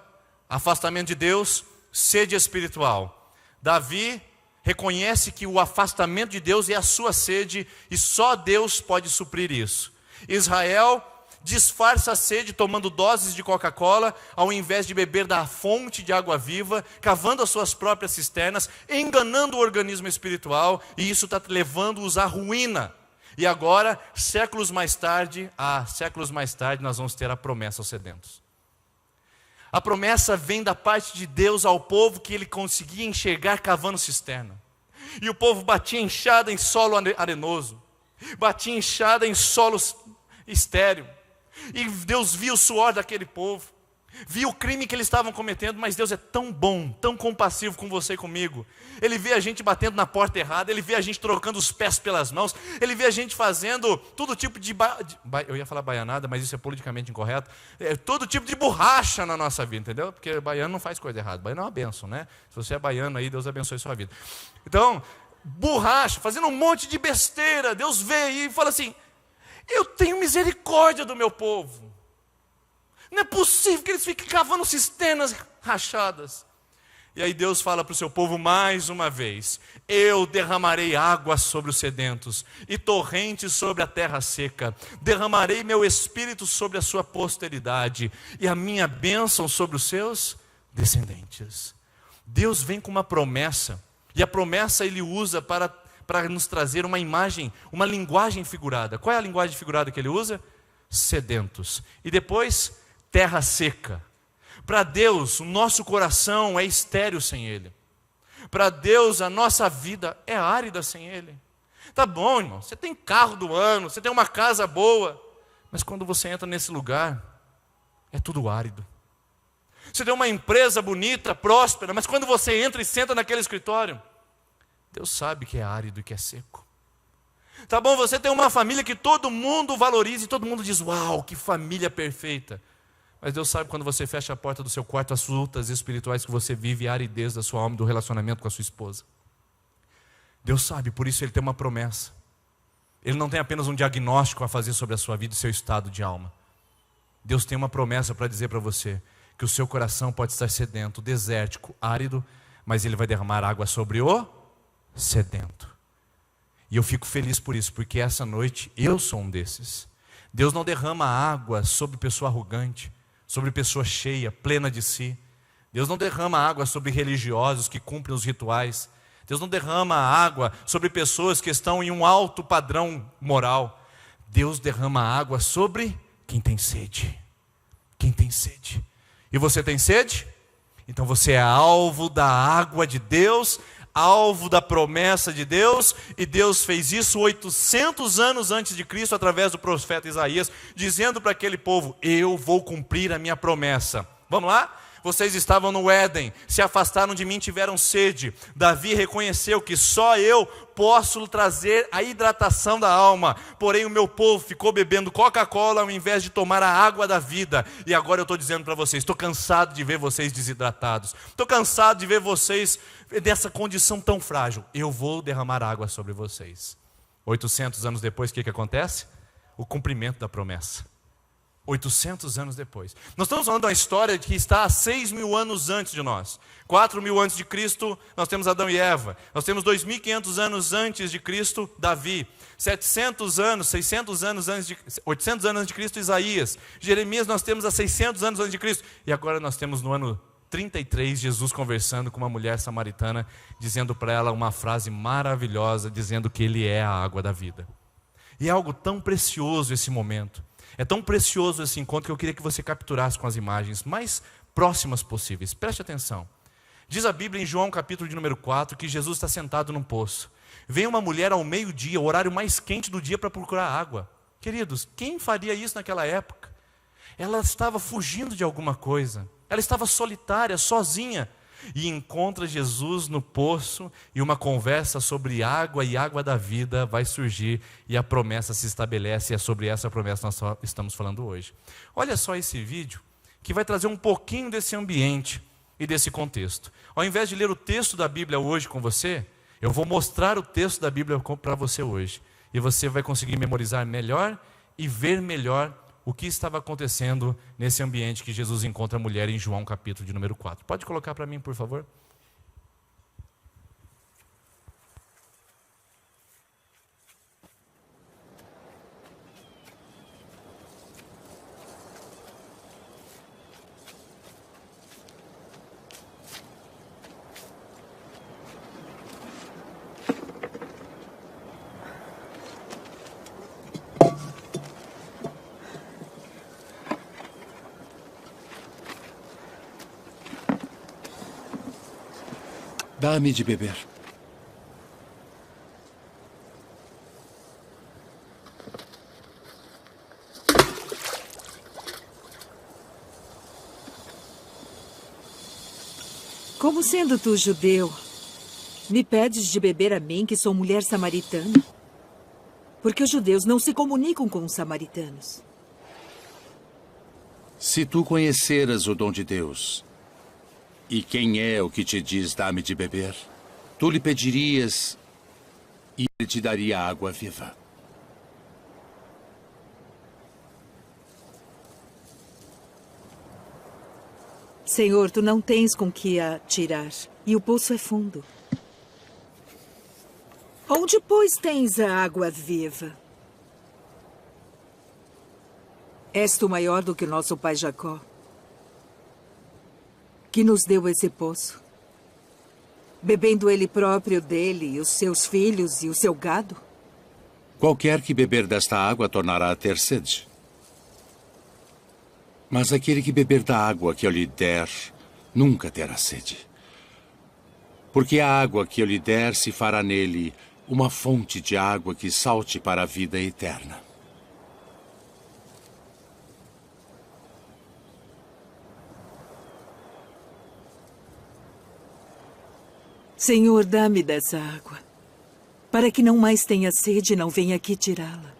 afastamento de Deus, sede espiritual. Davi reconhece que o afastamento de Deus é a sua sede e só Deus pode suprir isso. Israel disfarça a sede tomando doses de Coca-Cola, ao invés de beber da fonte de água viva, cavando as suas próprias cisternas, enganando o organismo espiritual, e isso está levando-os à ruína. E agora, séculos mais tarde, nós vamos ter a promessa aos sedentos. A promessa vem da parte de Deus ao povo que ele conseguia enxergar cavando cisterna. E o povo batia enxada em solo arenoso, batia enxada em solo estéril. E Deus via o suor daquele povo, via o crime que eles estavam cometendo, mas Deus é tão bom, tão compassivo com você e comigo. Ele vê a gente batendo na porta errada, Ele vê a gente trocando os pés pelas mãos, Ele vê a gente fazendo todo tipo eu ia falar baianada, mas isso é politicamente incorreto, todo tipo de borracha na nossa vida, entendeu? Porque baiano não faz coisa errada, baiano é uma bênção, né? Se você é baiano aí, Deus abençoe sua vida. Então, borracha, fazendo um monte de besteira, Deus vê e fala assim: eu tenho misericórdia do meu povo. Não é possível que eles fiquem cavando cisternas rachadas. E aí Deus fala para o seu povo mais uma vez: eu derramarei água sobre os sedentos e torrentes sobre a terra seca. Derramarei meu espírito sobre a sua posteridade e a minha bênção sobre os seus descendentes. Deus vem com uma promessa, e a promessa Ele usa para nos trazer uma imagem, uma linguagem figurada. Qual é a linguagem figurada que Ele usa? Sedentos. E depois, terra seca. Para Deus, o nosso coração é estéril sem Ele. Para Deus, a nossa vida é árida sem Ele. Tá bom, irmão, você tem carro do ano, você tem uma casa boa, mas quando você entra nesse lugar, é tudo árido. Você tem uma empresa bonita, próspera, mas quando você entra e senta naquele escritório, Deus sabe que é árido e que é seco. Tá bom, você tem uma família que todo mundo valoriza e todo mundo diz: uau, que família perfeita. Mas Deus sabe quando você fecha a porta do seu quarto, as lutas espirituais que você vive, a aridez da sua alma e do relacionamento com a sua esposa. Deus sabe, por isso Ele tem uma promessa. Ele não tem apenas um diagnóstico a fazer sobre a sua vida e seu estado de alma. Deus tem uma promessa para dizer para você que o seu coração pode estar sedento, desértico, árido, mas Ele vai derramar água sobre o sedento. E eu fico feliz por isso, porque essa noite eu sou um desses. Deus não derrama água sobre pessoa arrogante, sobre pessoa cheia, plena de si. Deus não derrama água sobre religiosos que cumprem os rituais. Deus não derrama água sobre pessoas que estão em um alto padrão moral. Deus derrama água sobre quem tem sede. Quem tem sede. E você tem sede? Então você é alvo da água de Deus, alvo da promessa de Deus, e Deus fez isso 800 anos antes de Cristo, através do profeta Isaías, dizendo para aquele povo: eu vou cumprir a minha promessa. Vamos lá? Vocês estavam no Éden, se afastaram de mim, tiveram sede. Davi reconheceu que só eu posso trazer a hidratação da alma. Porém o meu povo ficou bebendo Coca-Cola ao invés de tomar a água da vida. E agora eu estou dizendo para vocês, estou cansado de ver vocês desidratados. Estou cansado de ver vocês nessa condição tão frágil. Eu vou derramar água sobre vocês. 800 anos depois, o que acontece? O cumprimento da promessa. 800 anos depois. Nós estamos falando de uma história que está há 6.000 anos antes de nós. 4.000 antes de Cristo, nós temos Adão e Eva. Nós temos 2.500 anos antes de Cristo, Davi. 700 anos, 600 anos antes de 800 anos antes de Cristo, Isaías. Jeremias nós temos há 600 anos antes de Cristo. E agora nós temos no ano 33, Jesus conversando com uma mulher samaritana, dizendo para ela uma frase maravilhosa, dizendo que Ele é a água da vida. E é algo tão precioso esse momento. É tão precioso esse encontro que eu queria que você capturasse com as imagens mais próximas possíveis. Preste atenção. Diz a Bíblia em João capítulo de número 4 que Jesus está sentado num poço. Vem uma mulher ao meio-dia, o horário mais quente do dia, para procurar água. Queridos, quem faria isso naquela época? Ela estava fugindo de alguma coisa. Ela estava solitária, sozinha. E encontra Jesus no poço e uma conversa sobre água e água da vida vai surgir e a promessa se estabelece, e é sobre essa promessa nós estamos falando hoje. Olha só esse vídeo que vai trazer um pouquinho desse ambiente e desse contexto. Ao invés de ler o texto da Bíblia hoje com você, eu vou mostrar o texto da Bíblia para você hoje e você vai conseguir memorizar melhor e ver melhor o que estava acontecendo nesse ambiente que Jesus encontra a mulher em João capítulo de número 4. Pode colocar para mim, por favor? Dá-me de beber. Como sendo tu judeu, me pedes de beber a mim, que sou mulher samaritana? Porque os judeus não se comunicam com os samaritanos. Se tu conheceras o dom de Deus, e quem é o que te diz dá-me de beber, tu lhe pedirias e ele te daria água viva. Senhor, tu não tens com que a tirar, e o poço é fundo. Onde, pois, tens a água viva? És tu maior do que o nosso pai Jacó, que nos deu esse poço, bebendo ele próprio dele, os seus filhos e o seu gado? Qualquer que beber desta água tornará a ter sede. Mas aquele que beber da água que eu lhe der, nunca terá sede. Porque a água que eu lhe der se fará nele uma fonte de água que salte para a vida eterna. Senhor, dá-me dessa água, para que não mais tenha sede e não venha aqui tirá-la.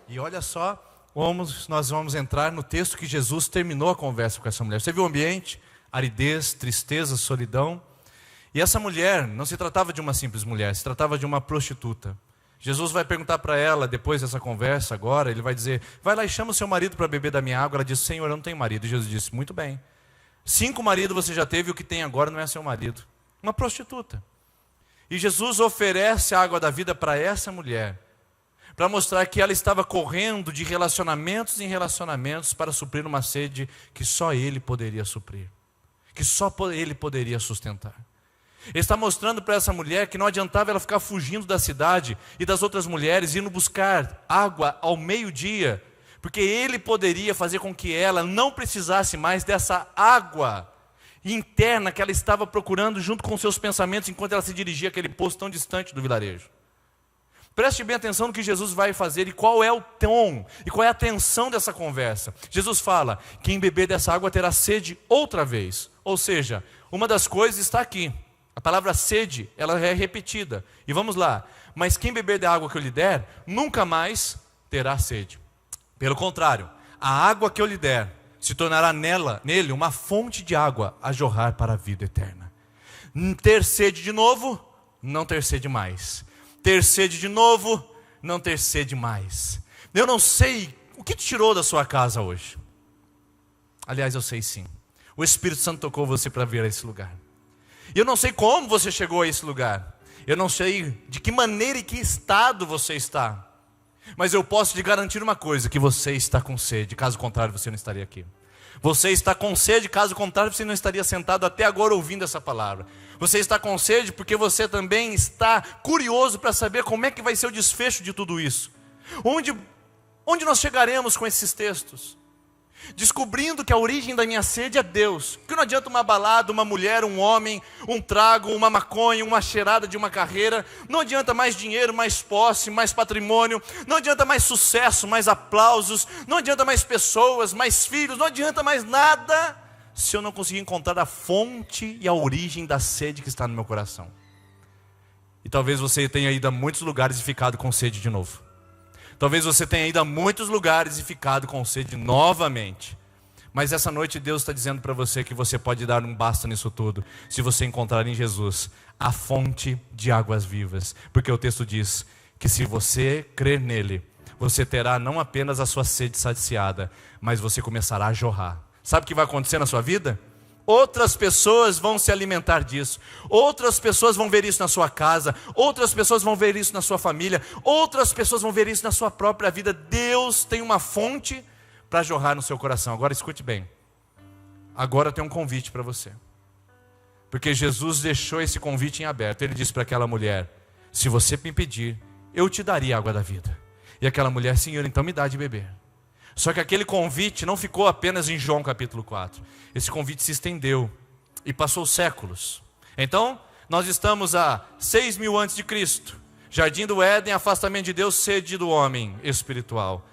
E olha só como nós vamos entrar no texto que Jesus terminou a conversa com essa mulher. Você viu o ambiente? Aridez, tristeza, solidão. E essa mulher, não se tratava de uma simples mulher, se tratava de uma prostituta. Jesus vai perguntar para ela, depois dessa conversa agora, ele vai dizer, vai lá e chama o seu marido para beber da minha água. Ela disse, Senhor, eu não tenho marido. E Jesus disse, muito bem. 5 maridos você já teve, o que tem agora não é seu marido. Uma prostituta. E Jesus oferece a água da vida para essa mulher, para mostrar que ela estava correndo de relacionamentos em relacionamentos para suprir uma sede que só Ele poderia suprir, que só Ele poderia sustentar. Ele está mostrando para essa mulher que não adiantava ela ficar fugindo da cidade e das outras mulheres, indo buscar água ao meio-dia, porque Ele poderia fazer com que ela não precisasse mais dessa água interna que ela estava procurando junto com seus pensamentos enquanto ela se dirigia àquele poço tão distante do vilarejo. Preste bem atenção no que Jesus vai fazer e qual é o tom, e qual é a tensão dessa conversa. Jesus fala, quem beber dessa água terá sede outra vez. Ou seja, uma das coisas está aqui. A palavra sede, ela é repetida. E vamos lá. Mas quem beber da água que eu lhe der, nunca mais terá sede. Pelo contrário, a água que eu lhe der se tornará nele uma fonte de água a jorrar para a vida eterna. Ter sede de novo, não ter sede mais. Ter sede de novo, não ter sede mais. Eu não sei o que te tirou da sua casa hoje. Aliás, eu sei sim. O Espírito Santo tocou você para vir a esse lugar. Eu não sei como você chegou a esse lugar. Eu não sei de que maneira e que estado você está. Mas eu posso lhe garantir uma coisa, que você está com sede. Caso contrário, você não estaria aqui. Você está com sede, caso contrário, você não estaria sentado até agora ouvindo essa palavra. Você está com sede porque você também está curioso para saber como é que vai ser o desfecho de tudo isso. Onde nós chegaremos com esses textos? Descobrindo que a origem da minha sede é Deus. Que não adianta uma balada, uma mulher, um homem, um trago, uma maconha, uma cheirada de uma carreira. Não adianta mais dinheiro, mais posse, mais patrimônio. Não adianta mais sucesso, mais aplausos. Não adianta mais pessoas, mais filhos. Não adianta mais nada se eu não conseguir encontrar a fonte e a origem da sede que está no meu coração. E talvez você tenha ido a muitos lugares e ficado com sede de novo. Talvez você tenha ido a muitos lugares e ficado com sede novamente. Mas essa noite Deus está dizendo para você que você pode dar um basta nisso tudo, se você encontrar em Jesus a fonte de águas vivas. Porque o texto diz que se você crer nele, você terá não apenas a sua sede saciada, mas você começará a jorrar. Sabe o que vai acontecer na sua vida? Outras pessoas vão se alimentar disso. Outras pessoas vão ver isso na sua casa. Outras pessoas vão ver isso na sua família. Outras pessoas vão ver isso na sua própria vida. Deus tem uma fonte para jorrar no seu coração. Agora escute bem. Agora tem um convite para você. Porque Jesus deixou esse convite em aberto. Ele disse para aquela mulher, se você me pedir, eu te daria a água da vida. E aquela mulher, Senhor, então me dá de beber. Só que aquele convite não ficou apenas em João capítulo 4. Esse convite se estendeu e passou séculos. Então, nós estamos a 6.000 antes de Cristo. Jardim do Éden, afastamento de Deus, sede do homem espiritual.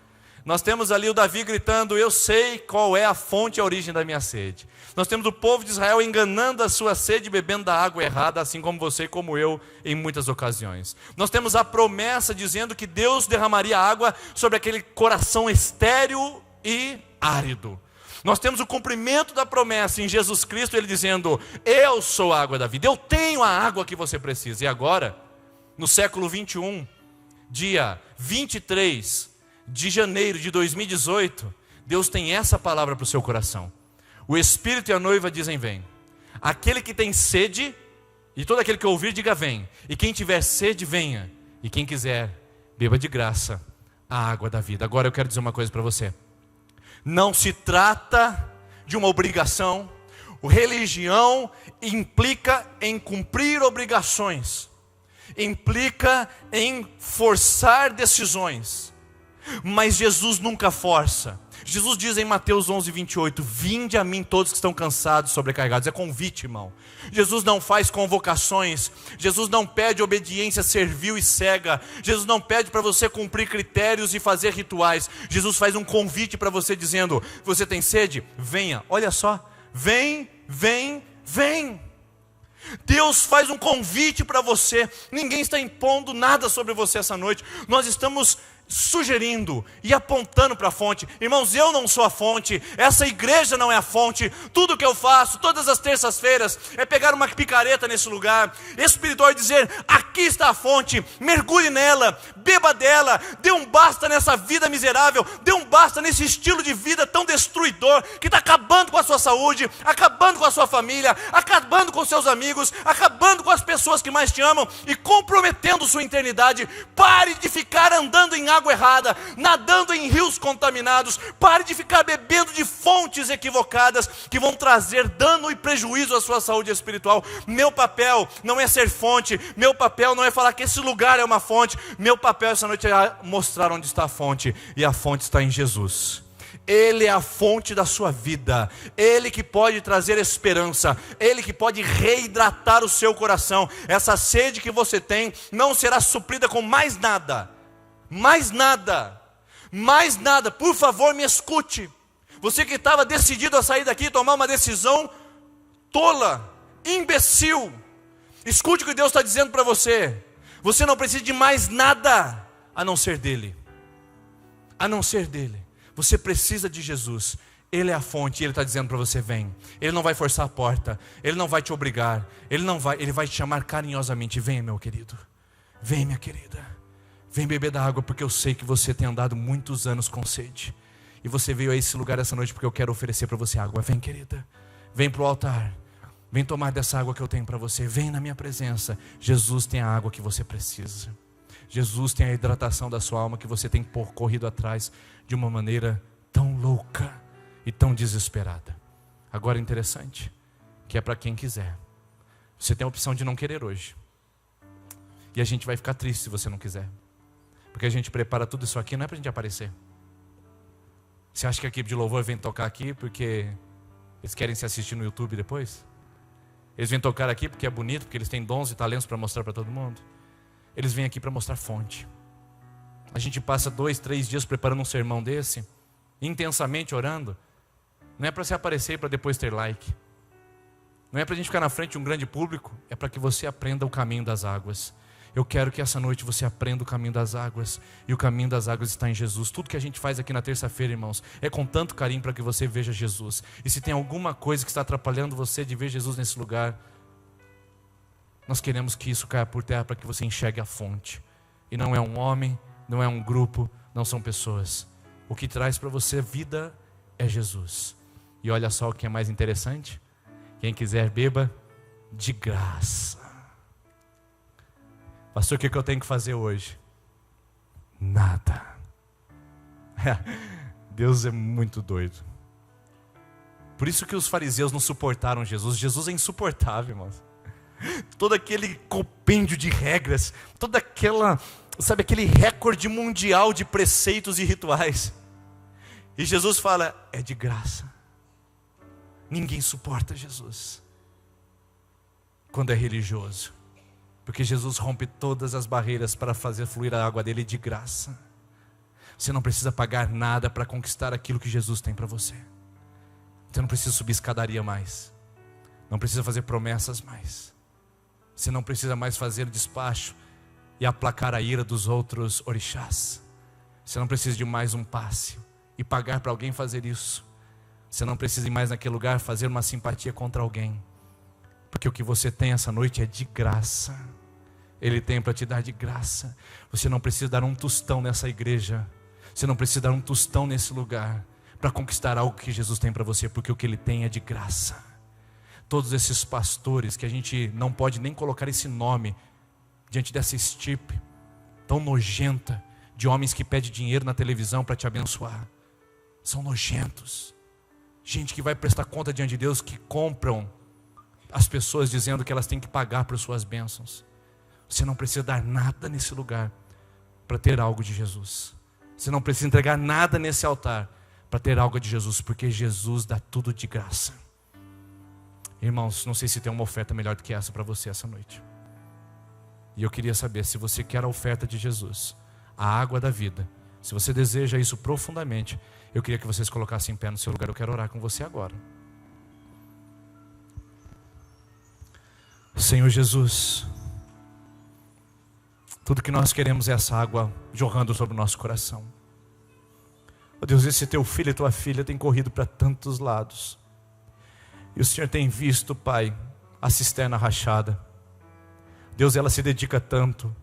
Nós temos ali o Davi gritando, eu sei qual é a fonte e a origem da minha sede. Nós temos o povo de Israel enganando a sua sede, bebendo da água errada, assim como você e como eu, em muitas ocasiões. Nós temos a promessa dizendo que Deus derramaria água sobre aquele coração estéril e árido. Nós temos o cumprimento da promessa em Jesus Cristo, Ele dizendo, eu sou a água da vida, eu tenho a água que você precisa. E agora, no século 21, dia 23 de janeiro de 2018, Deus tem essa palavra para o seu coração. O Espírito e a noiva dizem vem. Aquele que tem sede, e todo aquele que ouvir diga vem. E quem tiver sede venha. E quem quiser, beba de graça a água da vida. Agora eu quero dizer uma coisa para você. Não se trata de uma obrigação. Religião implica em cumprir obrigações. Implica em forçar decisões. Mas Jesus nunca força. Jesus diz em Mateus 11:28, vinde a mim todos que estão cansados e sobrecarregados. É convite, irmão. Jesus não faz convocações. Jesus não pede obediência servil e cega. Jesus não pede para você cumprir critérios e fazer rituais. Jesus faz um convite para você dizendo, você tem sede? Venha, olha só, vem, vem, vem. Deus faz um convite para você. Ninguém está impondo nada sobre você essa noite. Nós estamos sugerindo e apontando para a fonte. Irmãos, eu não sou a fonte, essa igreja não é a fonte. Tudo que eu faço, todas as terças-feiras, é pegar uma picareta nesse lugar espiritual e dizer, aqui está a fonte, mergulhe nela, beba dela, dê um basta nessa vida miserável, dê um basta nesse estilo de vida tão destruidor, que está acabando com a sua saúde, acabando com a sua família, acabando com seus amigos, acabando com as pessoas que mais te amam e comprometendo sua eternidade. Pare de ficar andando em água errada, nadando em rios contaminados. Pare de ficar bebendo de fontes equivocadas que vão trazer dano e prejuízo à sua saúde espiritual. Meu papel não é ser fonte, meu papel não é falar que esse lugar é uma fonte. Meu papel essa noite é mostrar onde está a fonte, e a fonte está em Jesus. Ele é a fonte da sua vida, Ele que pode trazer esperança, Ele que pode reidratar o seu coração. Essa sede que você tem não será suprida com mais nada, mais nada, mais nada. Por favor, me escute. Você que estava decidido a sair daqui e tomar uma decisão tola, imbecil, escute o que Deus está dizendo para você. Você não precisa de mais nada a não ser dEle, a não ser dEle. Você precisa de Jesus, Ele é a fonte, e Ele está dizendo para você: vem. Ele não vai forçar a porta, Ele não vai te obrigar, Ele vai te chamar carinhosamente: vem, meu querido, vem, minha querida, vem beber da água, porque eu sei que você tem andado muitos anos com sede, e você veio a esse lugar essa noite porque eu quero oferecer para você água. Vem, querida, vem para o altar, vem tomar dessa água que eu tenho para você, vem na minha presença. Jesus tem a água que você precisa, Jesus tem a hidratação da sua alma que você tem corrido atrás de uma maneira tão louca e tão desesperada. Agora, interessante, que é para quem quiser. Você tem a opção de não querer hoje, e a gente vai ficar triste se você não quiser, porque a gente prepara tudo isso aqui não é para a gente aparecer. Você acha que a equipe de louvor vem tocar aqui porque eles querem se assistir no YouTube depois? Eles vêm tocar aqui porque é bonito, porque eles têm dons e talentos para mostrar para todo mundo? Eles vêm aqui para mostrar fonte. A gente passa 2, 3 dias preparando um sermão desse, intensamente orando. Não é para se aparecer e para depois ter like. Não é para a gente ficar na frente de um grande público. É para que você aprenda o caminho das águas. Eu quero que essa noite você aprenda o caminho das águas. E o caminho das águas está em Jesus. Tudo que a gente faz aqui na terça-feira, irmãos, é com tanto carinho para que você veja Jesus. E se tem alguma coisa que está atrapalhando você de ver Jesus nesse lugar, nós queremos que isso caia por terra para que você enxergue a fonte. E não é um homem, não é um grupo, não são pessoas. O que traz para você vida é Jesus. E olha só o que é mais interessante. Quem quiser beba de graça. Pastor, o que eu tenho que fazer hoje? Nada. Deus é muito doido. Por isso que os fariseus não suportaram Jesus. Jesus é insuportável, irmãos. Todo aquele compêndio de regras, toda aquela, sabe, aquele recorde mundial de preceitos e rituais. E Jesus fala: é de graça. Ninguém suporta Jesus quando é religioso, porque Jesus rompe todas as barreiras para fazer fluir a água dele de graça. Você não precisa pagar nada para conquistar aquilo que Jesus tem para você. Você não precisa subir escadaria mais, não precisa fazer promessas mais. Você não precisa mais fazer despacho e aplacar a ira dos outros orixás. Você não precisa de mais um passe e pagar para alguém fazer isso. Você não precisa ir mais naquele lugar fazer uma simpatia contra alguém, porque o que você tem essa noite é de graça. Ele tem para te dar de graça. Você não precisa dar um tostão nessa igreja, você não precisa dar um tostão nesse lugar para conquistar algo que Jesus tem para você, porque o que Ele tem é de graça. Todos esses pastores que a gente não pode nem colocar esse nome diante dessa estirpe tão nojenta de homens que pedem dinheiro na televisão para te abençoar, são nojentos. Gente que vai prestar conta diante de Deus, que compram as pessoas dizendo que elas têm que pagar por suas bênçãos. Você não precisa dar nada nesse lugar para ter algo de Jesus. Você não precisa entregar nada nesse altar para ter algo de Jesus, porque Jesus dá tudo de graça. Irmãos, não sei se tem uma oferta melhor do que essa para você essa noite. E eu queria saber se você quer a oferta de Jesus, a água da vida. Se você deseja isso profundamente, eu queria que vocês colocassem em pé no seu lugar. Eu quero orar com você agora. Senhor Jesus, tudo que nós queremos é essa água jorrando sobre o nosso coração. Oh Deus, esse teu filho e tua filha têm corrido para tantos lados, e o Senhor tem visto, Pai, a cisterna rachada. Deus, ela se dedica tanto,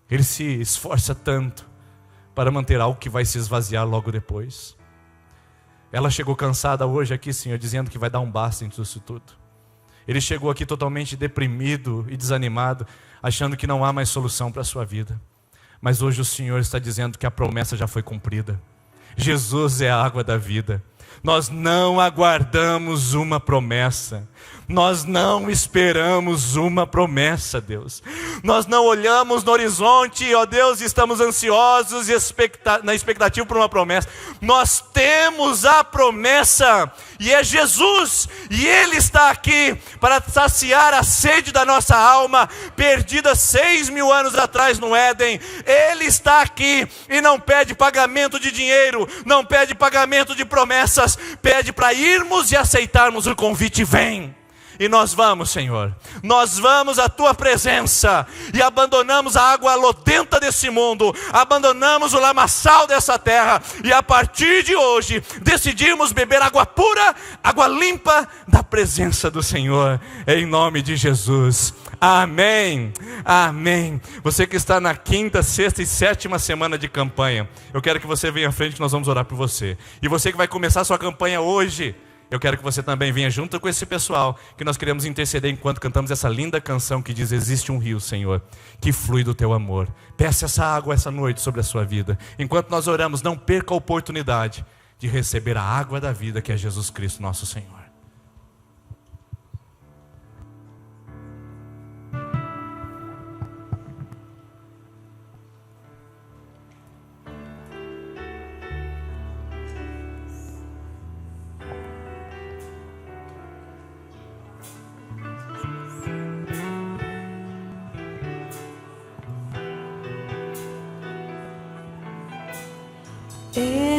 ele se esforça tanto para manter algo que vai se esvaziar logo depois. Ela chegou cansada hoje aqui, Senhor, dizendo que vai dar um basta em isso tudo. Ele chegou aqui totalmente deprimido e desanimado, achando que não há mais solução para a sua vida. Mas hoje o Senhor está dizendo que a promessa já foi cumprida. Jesus é a água da vida. Nós não aguardamos uma promessa, Nós não esperamos uma promessa, Deus. Nós não olhamos no horizonte, ó Deus, e estamos ansiosos e na expectativa por uma promessa. Nós temos a promessa, e é Jesus, e Ele está aqui para saciar a sede da nossa alma, perdida 6.000 anos atrás no Éden. Ele está aqui e não pede pagamento de dinheiro, não pede pagamento de promessas, pede para irmos e aceitarmos o convite. Vem! E nós vamos, Senhor, nós vamos à Tua presença e abandonamos a água lodenta desse mundo, abandonamos o lamaçal dessa terra e a partir de hoje decidimos beber água pura, água limpa da presença do Senhor, em nome de Jesus. Amém, amém. Você que está na 5ª, 6ª e 7ª semana de campanha, eu quero que você venha à frente que nós vamos orar por você. E você que vai começar a sua campanha hoje, eu quero que você também venha junto com esse pessoal, que nós queremos interceder enquanto cantamos essa linda canção que diz: existe um rio, Senhor, que flui do Teu amor. Peça essa água essa noite sobre a sua vida. Enquanto nós oramos, não perca a oportunidade de receber a água da vida, que é Jesus Cristo, nosso Senhor.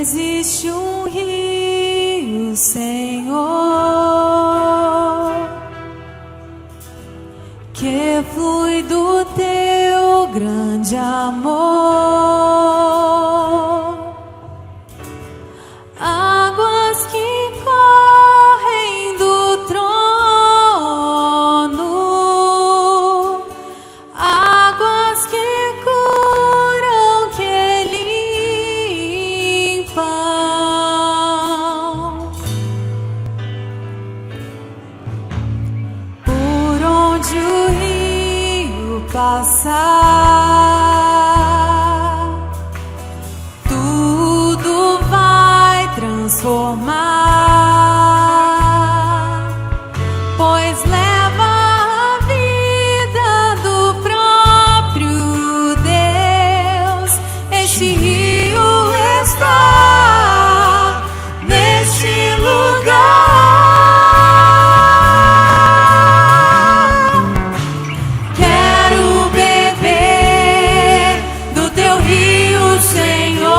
Existe um rio, Senhor, que flui do Teu grande amor, águas que correm do trono, águas que curam, que limpam. Por onde o rio passar, tudo vai transformar, pois leva a vida do próprio Deus. Este rio está neste lugar. Quero beber do Teu rio, Senhor.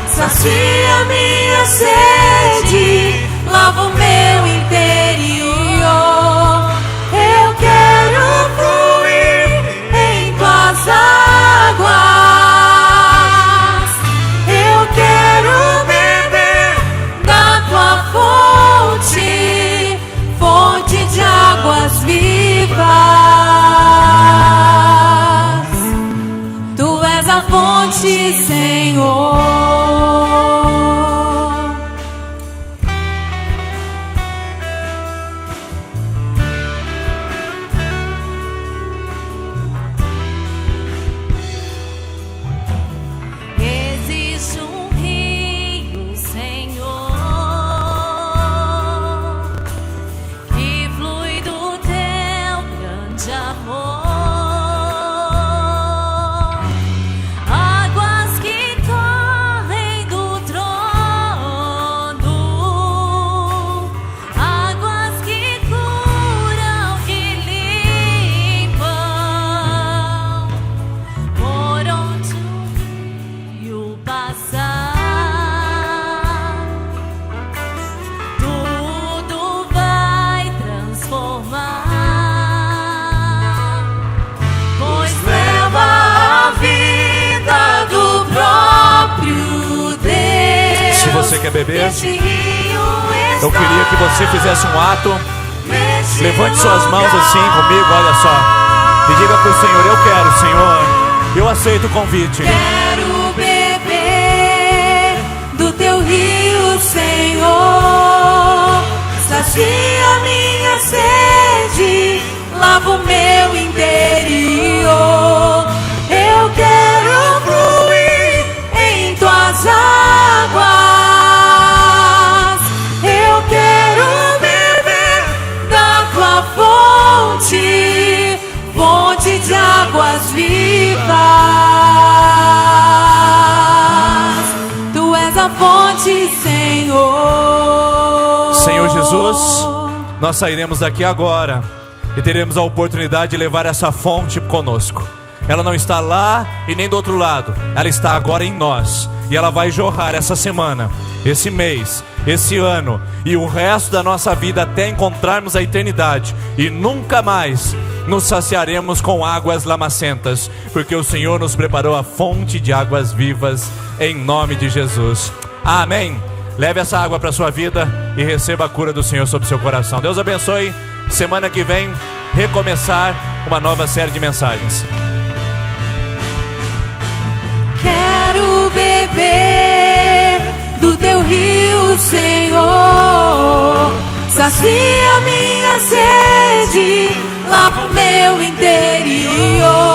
Sacia minha sede, lava o meu interior. Eu quero fluir em Tuas águas. Eu quero beber da Tua fonte, fonte de águas vivas. Tu és a fonte, Senhor. Existe um rio, Senhor, que flui do Teu grande amor, águas que correm do trono, águas que curam, que limpam. Por onde o rio passar, tudo vai transformar, pois leva a vida do próprio Deus. Se você quer beber, Este rio eu está queria que você fizesse um ato. neste Levante suas mãos lugar. assim comigo, olha só. E diga para o Senhor: eu quero, Senhor. Eu aceito o convite. Quero beber do Teu rio, Senhor. Sacia minha sede, lava o meu interior. Eu quero fluir em Tuas águas. Eu quero beber fonte, Senhor. Senhor Jesus, nós sairemos daqui agora e teremos a oportunidade de levar essa fonte conosco. Ela não está lá e nem do outro lado, ela está agora em nós. E ela vai jorrar essa semana, esse mês, esse ano e o resto da nossa vida até encontrarmos a eternidade. E nunca mais nos saciaremos com águas lamacentas, porque o Senhor nos preparou a fonte de águas vivas, em nome de Jesus. Amém. Leve essa água para a sua vida e receba a cura do Senhor sobre o seu coração. Deus abençoe. Semana que vem, recomeçar uma nova série de mensagens. Quero beber do teu rio, Senhor. Sacia minha sede, lava o meu interior.